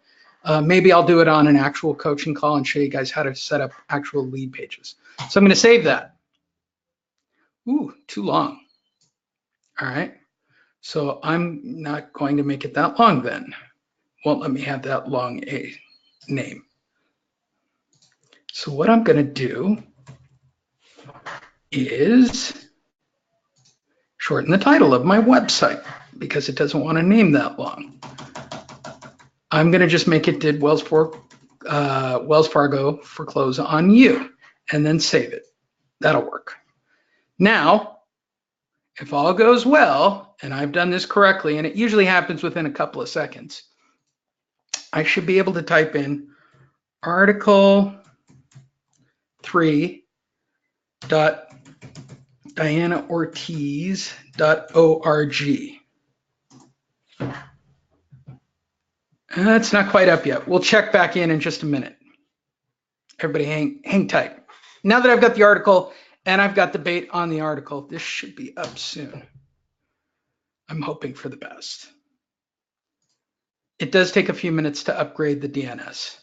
Maybe I'll do it on an actual coaching call and show you guys how to set up actual lead pages. So I'm going to save that. Ooh, too long. All right. So I'm not going to make it that long then. Won't let me have that long a name. So what I'm going to do is shorten the title of my website because it doesn't want to name that long. I'm going to just make it did Wells Fargo foreclose on you and then save it. That'll work. Now, if all goes well, and I've done this correctly, and it usually happens within a couple of seconds, I should be able to type in article 3.dianaortiz.org. That's not quite up yet. We'll check back in just a minute. Everybody hang tight. Now that I've got the article and I've got the bait on the article, this should be up soon. I'm hoping for the best. It does take a few minutes to upgrade the DNS.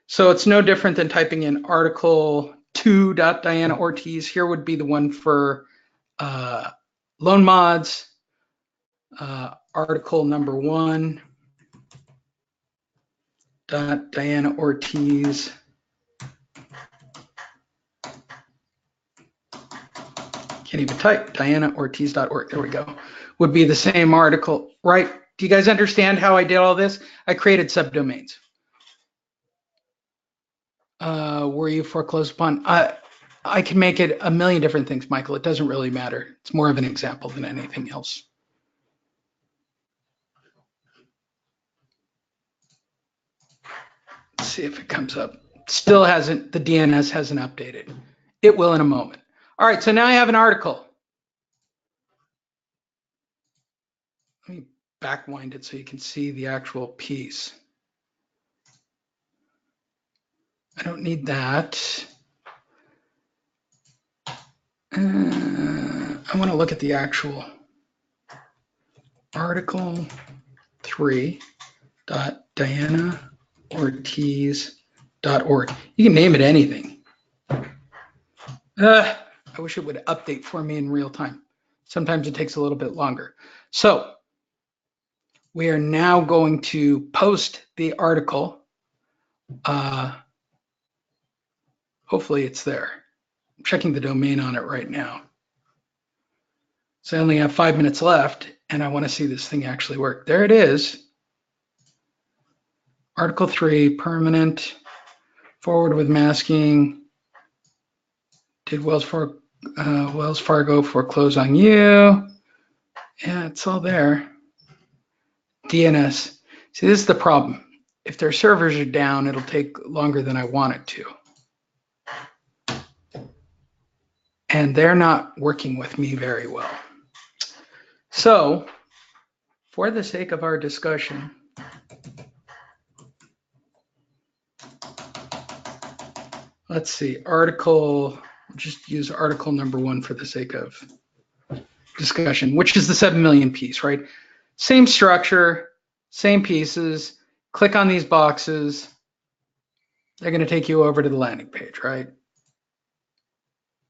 So it's no different than typing in article 2.dianaortiz. Here would be the one for loan mods, article number 1.dianaortiz. Can't even type, dianaortiz.org. There we go. Would be the same article, right? Do you guys understand how I did all this? I created subdomains. Were you foreclosed upon? I can make it a million different things, Michael. It doesn't really matter. It's more of an example than anything else. Let's see if it comes up. Still hasn't, the DNS hasn't updated. It will in a moment. All right, so now I have an article. Let me backwind it so you can see the actual piece. I don't need that. I want to look at the actual article 3.dianaortiz.org. You can name it anything. I wish it would update for me in real time. Sometimes it takes a little bit longer. So we are now going to post the article. Hopefully it's there. I'm checking the domain on it right now. So I only have 5 minutes left and I want to see this thing actually work. There it is. Article 3, permanent, forward with masking. Did Wells Fargo foreclose on you? Yeah, it's all there. DNS. See, this is the problem. If their servers are down, it'll take longer than I want it to. And they're not working with me very well. So, for the sake of our discussion, let's see, just use article number 1 for the sake of discussion, which is the 7 million piece, right? Same structure, same pieces. Click on these boxes. They're going to take you over to the landing page, right?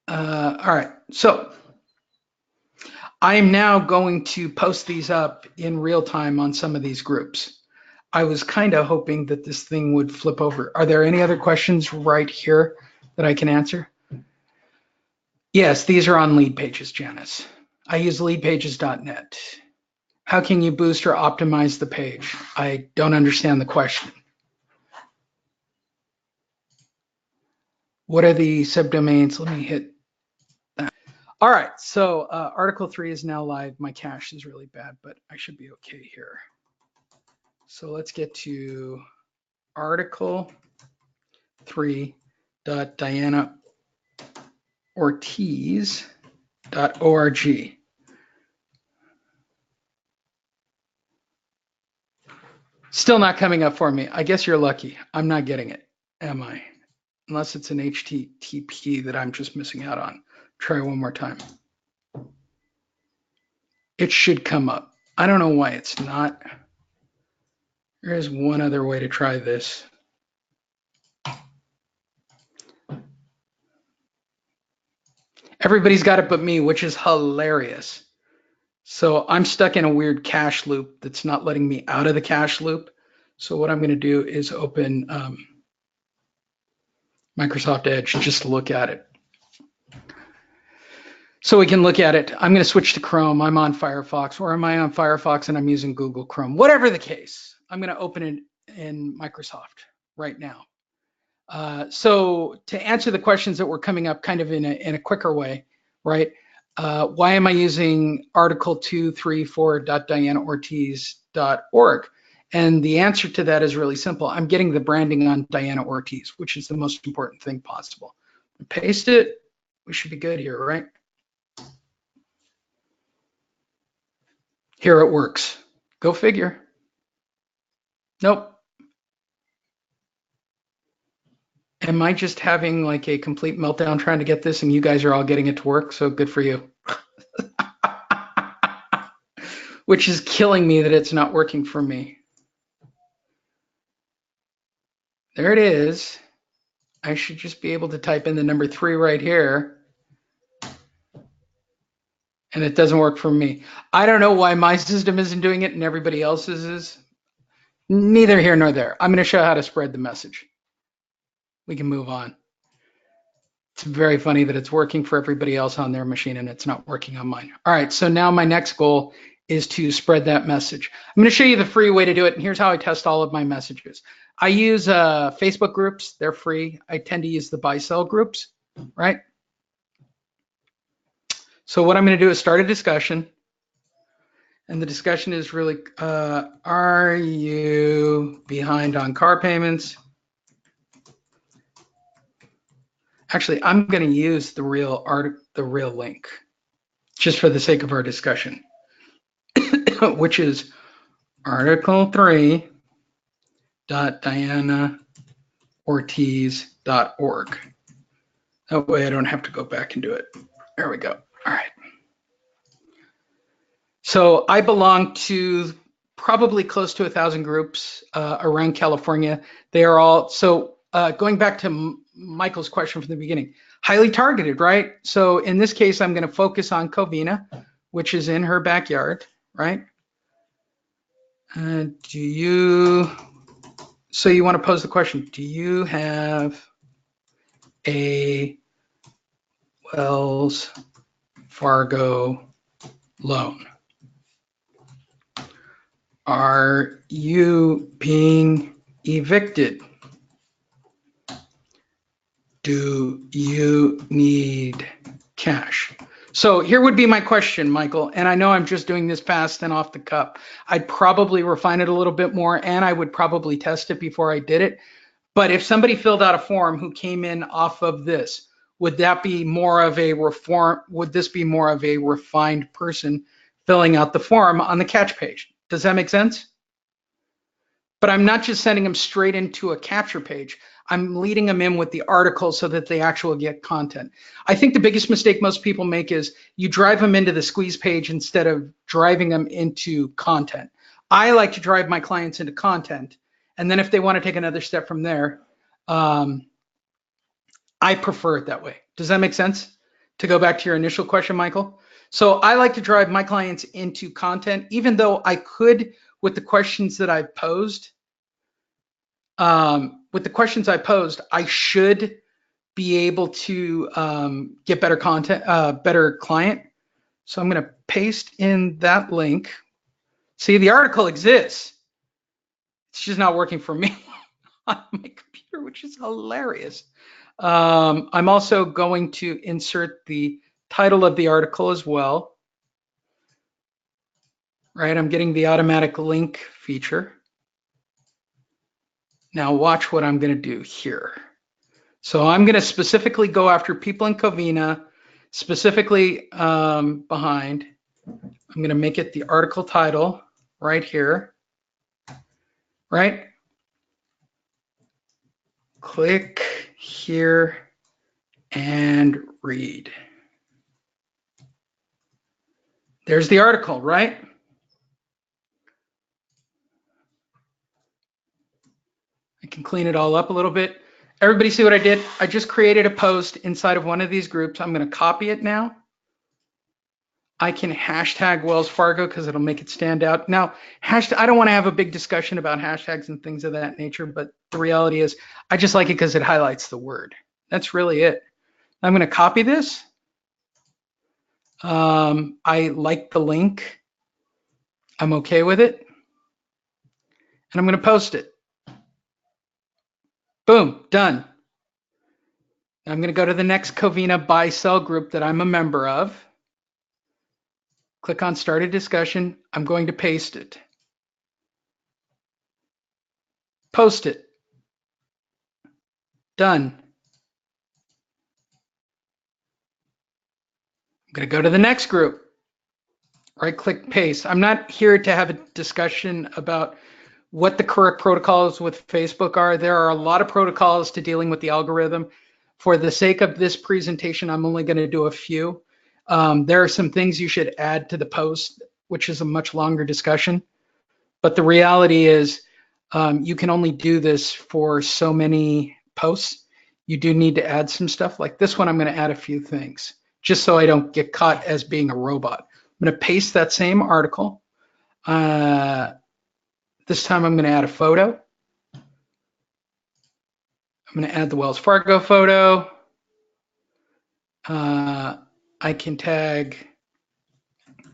All right, so I'm now going to post these up in real time on some of these groups. I was kind of hoping that this thing would flip over. Are there any other questions right here that I can answer? Yes, these are on Leadpages, Janice. I use leadpages.net. How can you boost or optimize the page? I don't understand the question. What are the subdomains? Let me hit that. All right, so article 3 is now live. My cache is really bad, but I should be okay here. So let's get to article 3.dianaortiz.org. Still not coming up for me. I guess you're lucky. I'm not getting it, am I? Unless it's an HTTP that I'm just missing out on. Try one more time. It should come up. I don't know why it's not. There is one other way to try this. Everybody's got it but me, which is hilarious. So I'm stuck in a weird cache loop that's not letting me out of the cache loop. So what I'm going to do is open Microsoft Edge just to look at it. So we can look at it. I'm going to switch to Chrome. I'm on Firefox, or am I on Firefox and I'm using Google Chrome? Whatever the case, I'm going to open it in Microsoft right now. So to answer the questions that were coming up kind of in a quicker way, right? Why am I using article234.dianaortiz.org? And the answer to that is really simple. I'm getting the branding on Diana Ortiz, which is the most important thing possible. Paste it. We should be good here, right? Here it works. Go figure. Nope. Am I just having like a complete meltdown trying to get this and you guys are all getting it to work? So good for you. Which is killing me that it's not working for me. There it is. I should just be able to type in the number 3 right here. And it doesn't work for me. I don't know why my system isn't doing it and everybody else's is. Neither here nor there. I'm going to show how to spread the message. We can move on. It's very funny that it's working for everybody else on their machine and it's not working on mine. All right, so now my next goal is to spread that message. I'm going to show you the free way to do it, and here's how I test all of my messages. I use Facebook groups. They're free. I tend to use the buy-sell groups, right? So what I'm going to do is start a discussion, and the discussion is really, are you behind on car payments? Actually, I'm going to use the real link, just for the sake of our discussion, which is article3.dianaortiz.org. That way I don't have to go back and do it. There we go. All right. So I belong to probably close to 1,000 groups around California. They are all, so going back to Michael's question from the beginning, highly targeted, right? So in this case, I'm going to focus on Covina, which is in her backyard, right? So you want to pose the question, do you have a Wells Fargo loan? Are you being evicted? Do you need cash? So here would be my question, Michael, and I know I'm just doing this fast and off the cuff. I'd probably refine it a little bit more, and I would probably test it before I did it. But if somebody filled out a form who came in off of this, would that be more of a reform? Would this be more of a refined person filling out the form on the catch page? Does that make sense? But I'm not just sending them straight into a capture page. I'm leading them in with the article so that they actually get content. I think the biggest mistake most people make is you drive them into the squeeze page instead of driving them into content. I like to drive my clients into content. And then if they want to take another step from there, I prefer it that way. Does that make sense? To go back to your initial question, Michael. So I like to drive my clients into content, even though I could, with the questions that I've posed, I should be able to get better content, better client. So I'm going to paste in that link. See, the article exists. It's just not working for me on my computer, which is hilarious. I'm also going to insert the title of the article as well. Right, I'm getting the automatic link feature. Now watch what I'm going to do here. So I'm going to specifically go after people in Covina, specifically behind. I'm going to make it the article title right here, right? Click here and read. There's the article, right? I can clean it all up a little bit. Everybody see what I did? I just created a post inside of one of these groups. I'm going to copy it now. I can hashtag Wells Fargo because it'll make it stand out. Now, I don't want to have a big discussion about hashtags and things of that nature, but the reality is I just like it because it highlights the word. That's really it. I'm going to copy this. I like the link. I'm okay with it. And I'm going to post it. Boom, done. I'm going to go to the next Covina buy sell group that I'm a member of. Click on start a discussion. I'm going to paste it. Post it. Done. I'm going to go to the next group. Right click paste. I'm not here to have a discussion about what the correct protocols with Facebook are. There are a lot of protocols to dealing with the algorithm. For the sake of this presentation, I'm only going to do a few. There are some things you should add to the post, which is a much longer discussion. But the reality is you can only do this for so many posts. You do need to add some stuff. Like this one, I'm going to add a few things just so I don't get caught as being a robot. I'm going to paste that same article. This time I'm going to add a photo. I'm going to add the Wells Fargo photo. I can tag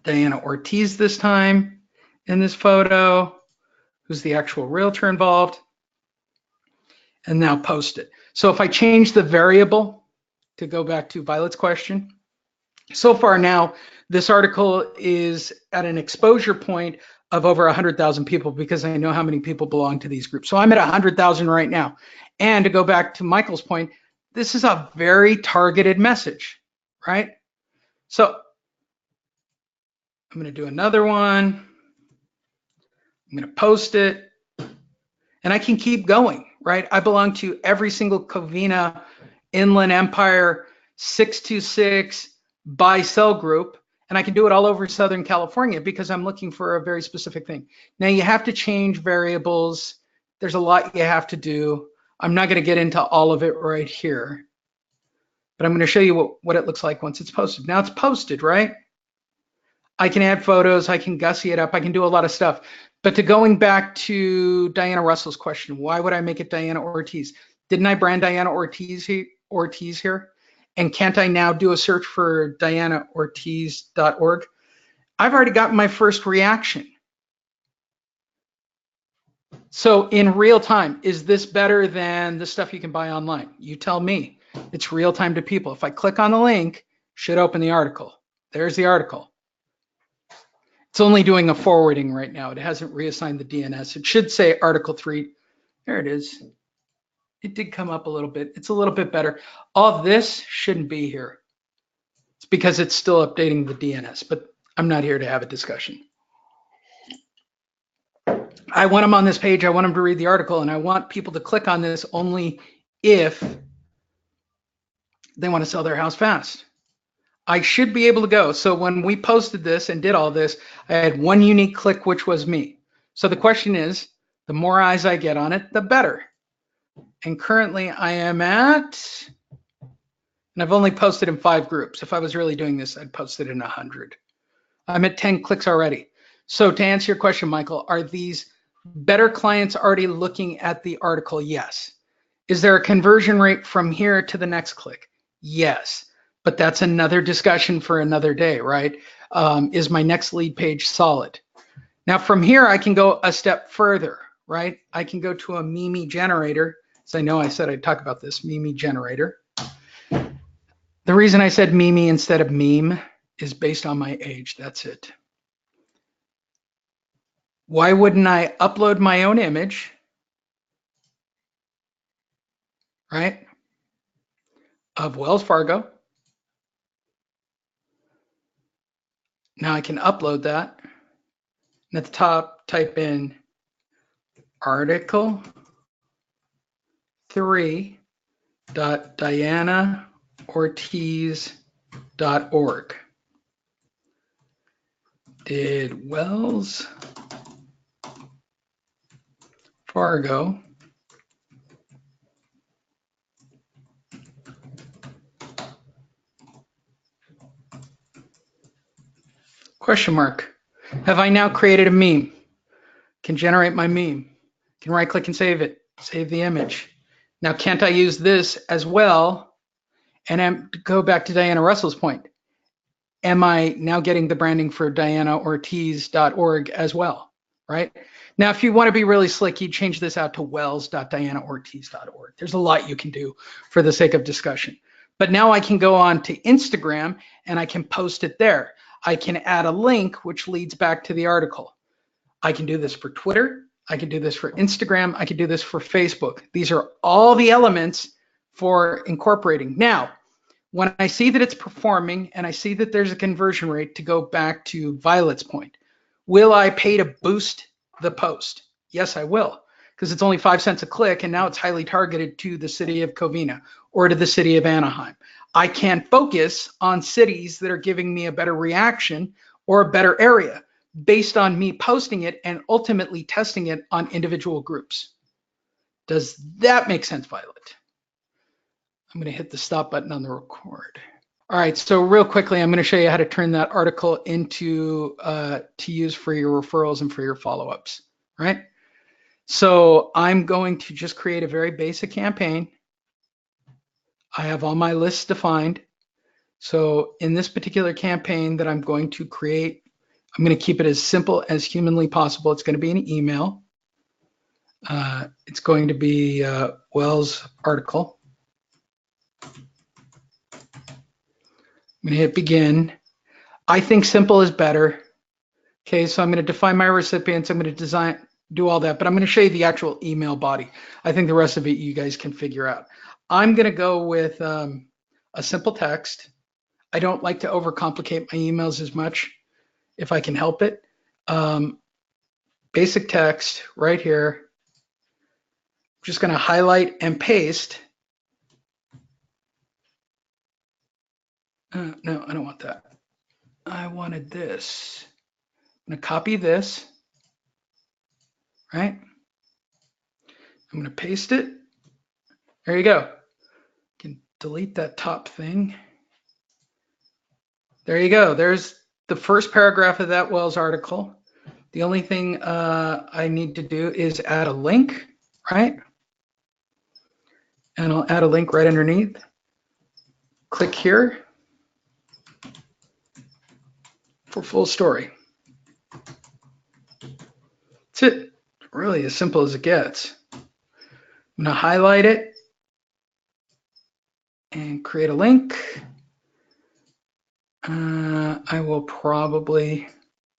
Diana Ortiz this time in this photo, who's the actual realtor involved, and now post it. So if I change the variable to go back to Violet's question, so far now, this article is at an exposure point of over 100,000 people because I know how many people belong to these groups. So I'm at 100,000 right now. And to go back to Michael's point, this is a very targeted message, right? So I'm going to do another one. I'm going to post it. And I can keep going, right? I belong to every single Covina Inland Empire 626 buy sell group. And I can do it all over Southern California because I'm looking for a very specific thing. Now you have to change variables. There's a lot you have to do. I'm not going to get into all of it right here, but I'm going to show you what it looks like once it's posted. Now it's posted, right? I can add photos. I can gussy it up. I can do a lot of stuff. But to going back to Diana Russell's question, why would I make it Diana Ortiz? Didn't I brand Diana Ortiz here? And can't I now do a search for dianaortiz.org? I've already gotten my first reaction. So in real time, is this better than the stuff you can buy online? You tell me. It's real time to people. If I click on the link, should open the article. There's the article. It's only doing a forwarding right now. It hasn't reassigned the DNS. It should say article 3. There it is. It did come up a little bit. It's a little bit better. All this shouldn't be here. It's because it's still updating the DNS, but I'm not here to have a discussion. I want them on this page. I want them to read the article, and I want people to click on this only if they want to sell their house fast. I should be able to go. So when we posted this and did all this, I had one unique click, which was me. So the question is, the more eyes I get on it, the better. And currently I am at, and I've only posted in 5 groups. If I was really doing this, I'd post it in 100. I'm at 10 clicks already. So to answer your question, Michael, are these better clients already looking at the article? Yes. Is there a conversion rate from here to the next click? Yes. But that's another discussion for another day, right? Is my next lead page solid? Now from here, I can go a step further, right? I can go to a Mimi generator. So I know I said I'd talk about this Mimi generator. The reason I said Mimi instead of meme is based on my age. That's it. Why wouldn't I upload my own image, right, of Wells Fargo? Now I can upload that. And at the top, type in article 3.dianaortiz.org. Did Wells Fargo Question mark. Have I now created a meme? Can generate my meme. Can right click and save it. Save the image. Now, can't I use this as well? And go back to Diana Russell's point. Am I now getting the branding for dianaortiz.org as well, right? Now, if you want to be really slick, you change this out to wells.dianaortiz.org. There's a lot you can do for the sake of discussion. But now I can go on to Instagram and I can post it there. I can add a link which leads back to the article. I can do this for Twitter. I can do this for Instagram. I can do this for Facebook. These are all the elements for incorporating. Now, when I see that it's performing and I see that there's a conversion rate, to go back to Violet's point, will I pay to boost the post? Yes, I will, because it's only 5 cents a click and now it's highly targeted to the city of Covina or to the city of Anaheim. I can focus on cities that are giving me a better reaction or a better area based on me posting it and ultimately testing it on individual groups. Does that make sense, Violet? I'm going to hit the stop button on the record. All right, so real quickly, I'm going to show you how to turn that article into to use for your referrals and for your follow-ups, right? So I'm going to just create a very basic campaign. I have all my lists defined. So in this particular campaign that I'm going to create, I'm going to keep it as simple as humanly possible. It's going to be an email. It's going to be Wells article. I'm going to hit begin. I think simple is better. Okay, so I'm going to define my recipients. I'm going to do all that, but I'm going to show you the actual email body. I think the rest of it you guys can figure out. I'm going to go with a simple text. I don't like to overcomplicate my emails as much if I can help it. Basic text right here. I'm just going to highlight and paste. No, I don't want that. I wanted this. I'm going to copy this, right? I'm going to paste it. There you go. You can delete that top thing. There you go. There's the first paragraph of that Wells article. The only thing I need to do is add a link, right? And I'll add a link right underneath. Click here for full story. That's it. Really as simple as it gets. I'm going to highlight it and create a link. I will probably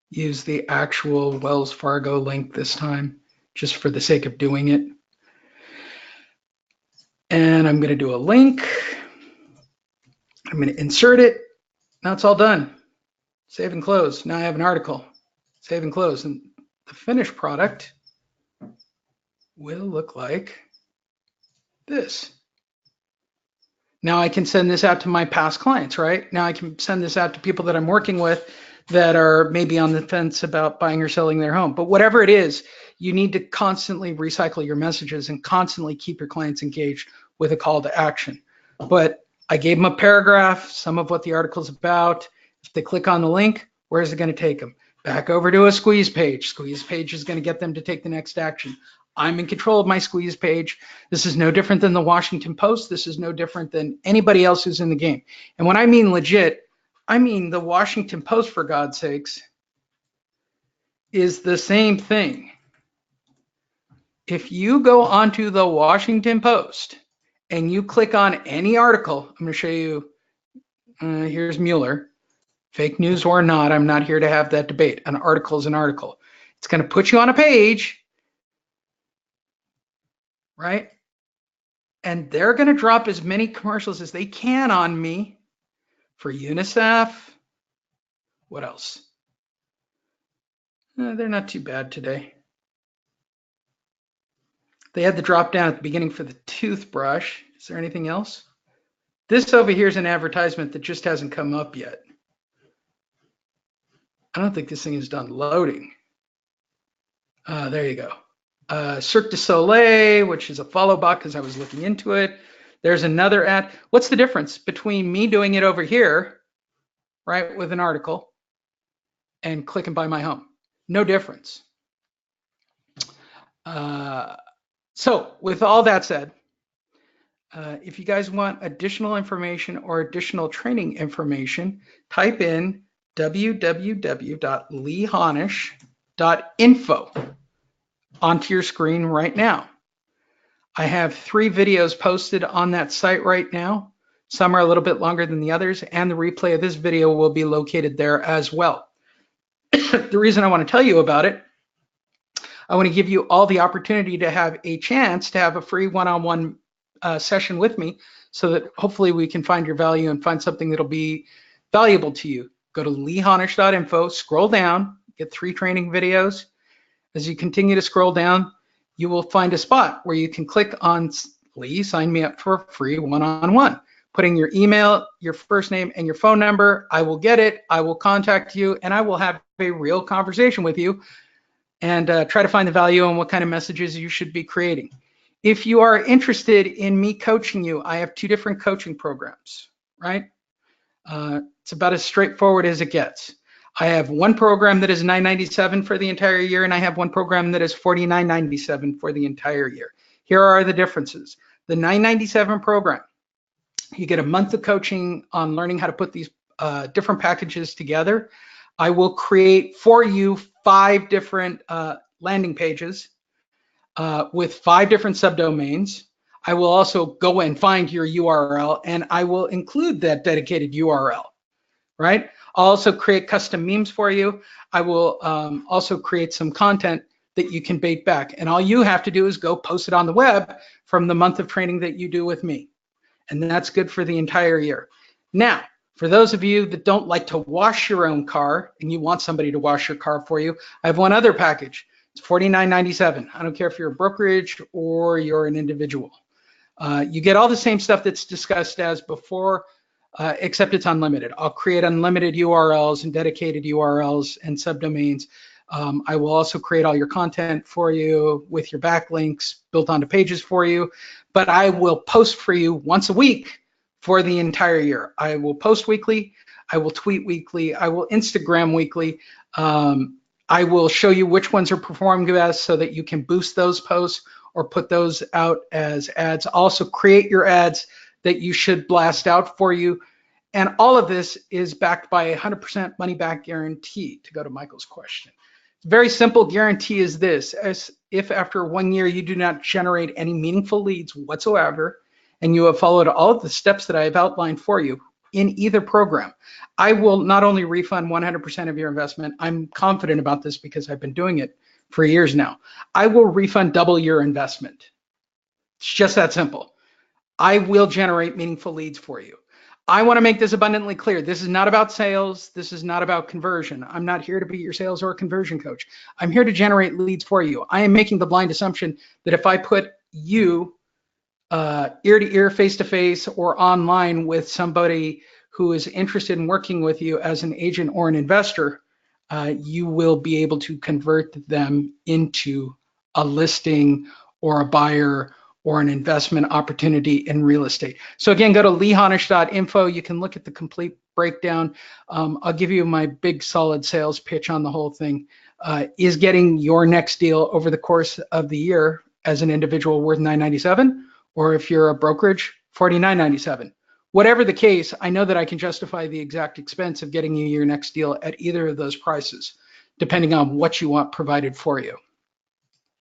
use the actual Wells Fargo link this time, just for the sake of doing it. And I'm going to do a link. I'm going to insert it. Now it's all done. Save and close. Now I have an article. Save and close. And the finished product will look like this. Now I can send this out to my past clients, right? Now I can send this out to people that I'm working with that are maybe on the fence about buying or selling their home. But whatever it is, you need to constantly recycle your messages and constantly keep your clients engaged with a call to action. But I gave them a paragraph, some of what the article's about. If they click on the link, where is it going to take them? Back over to a squeeze page. Squeeze page is going to get them to take the next action. I'm in control of my squeeze page. This is no different than the Washington Post. This is no different than anybody else who's in the game. And when I mean legit, I mean the Washington Post, for God's sakes, is the same thing. If you go onto the Washington Post and you click on any article, I'm going to show you, here's Mueller. Fake news or not, I'm not here to have that debate. An article is an article. It's going to put you on a page, right? And they're going to drop as many commercials as they can on me for UNICEF. What else? They're not too bad today. They had the drop down at the beginning for the toothbrush. Is there anything else? This over here is an advertisement that just hasn't come up yet. I don't think this thing is done loading. There you go. Cirque du Soleil, which is a follow bot because I was looking into it. There's another ad. What's the difference between me doing it over here, right, with an article, and click and buy my home. No difference. So with all that said, if you guys want additional information or additional training information, type in www.leehonish.info onto your screen right now. I have 3 videos posted on that site right now. Some are a little bit longer than the others, and the replay of this video will be located there as well. The reason I want to tell you about it, I want to give you all the opportunity to have a chance to have a free one-on-one session with me, so that hopefully we can find your value and find something that'll be valuable to you. Go to leehonish.info, scroll down, get 3 training videos. As you continue to scroll down, you will find a spot where you can click on Lee, sign me up for a free one-on-one. Putting your email, your first name, and your phone number, I will get it, I will contact you, and I will have a real conversation with you and try to find the value and what kind of messages you should be creating. If you are interested in me coaching you, I have 2 different coaching programs, right? It's about as straightforward as it gets. I have one program that is $997 for the entire year, and I have one program that is $49.97 for the entire year. Here are the differences. The $997 program, you get a month of coaching on learning how to put these different packages together. I will create for you 5 different landing pages with 5 different subdomains. I will also go and find your URL, and I will include that dedicated URL, right? I'll also create custom memes for you. I will also create some content that you can bait back. And all you have to do is go post it on the web from the month of training that you do with me. And that's good for the entire year. Now, for those of you that don't like to wash your own car and you want somebody to wash your car for you, I have one other package. It's $49.97. I don't care if you're a brokerage or you're an individual. You get all the same stuff that's discussed as before, except it's unlimited. I'll create unlimited URLs and dedicated URLs and subdomains. I will also create all your content for you with your backlinks built onto pages for you, but I will post for you once a week for the entire year. I will post weekly, I will tweet weekly, I will Instagram weekly. I will show you which ones are performing best so that you can boost those posts or put those out as ads. Also create your ads that you should blast out for you. And all of this is backed by a 100% money back guarantee, to go to Michael's question. Very simple guarantee is this: as if after 1 year you do not generate any meaningful leads whatsoever, and you have followed all of the steps that I have outlined for you in either program, I will not only refund 100% of your investment, I'm confident about this because I've been doing it for years now, I will refund double your investment. It's just that simple. I will generate meaningful leads for you. I want to make this abundantly clear. This is not about sales. This is not about conversion. I'm not here to be your sales or conversion coach. I'm here to generate leads for you. I am making the blind assumption that if I put you ear to ear, face to face, or online with somebody who is interested in working with you as an agent or an investor, you will be able to convert them into a listing or a buyer or an investment opportunity in real estate. So again, go to leehonish.info. You can look at the complete breakdown. I'll give you my big solid sales pitch on the whole thing. Is getting your next deal over the course of the year as an individual worth $997, or if you're a brokerage, $49.97. Whatever the case, I know that I can justify the exact expense of getting you your next deal at either of those prices, depending on what you want provided for you.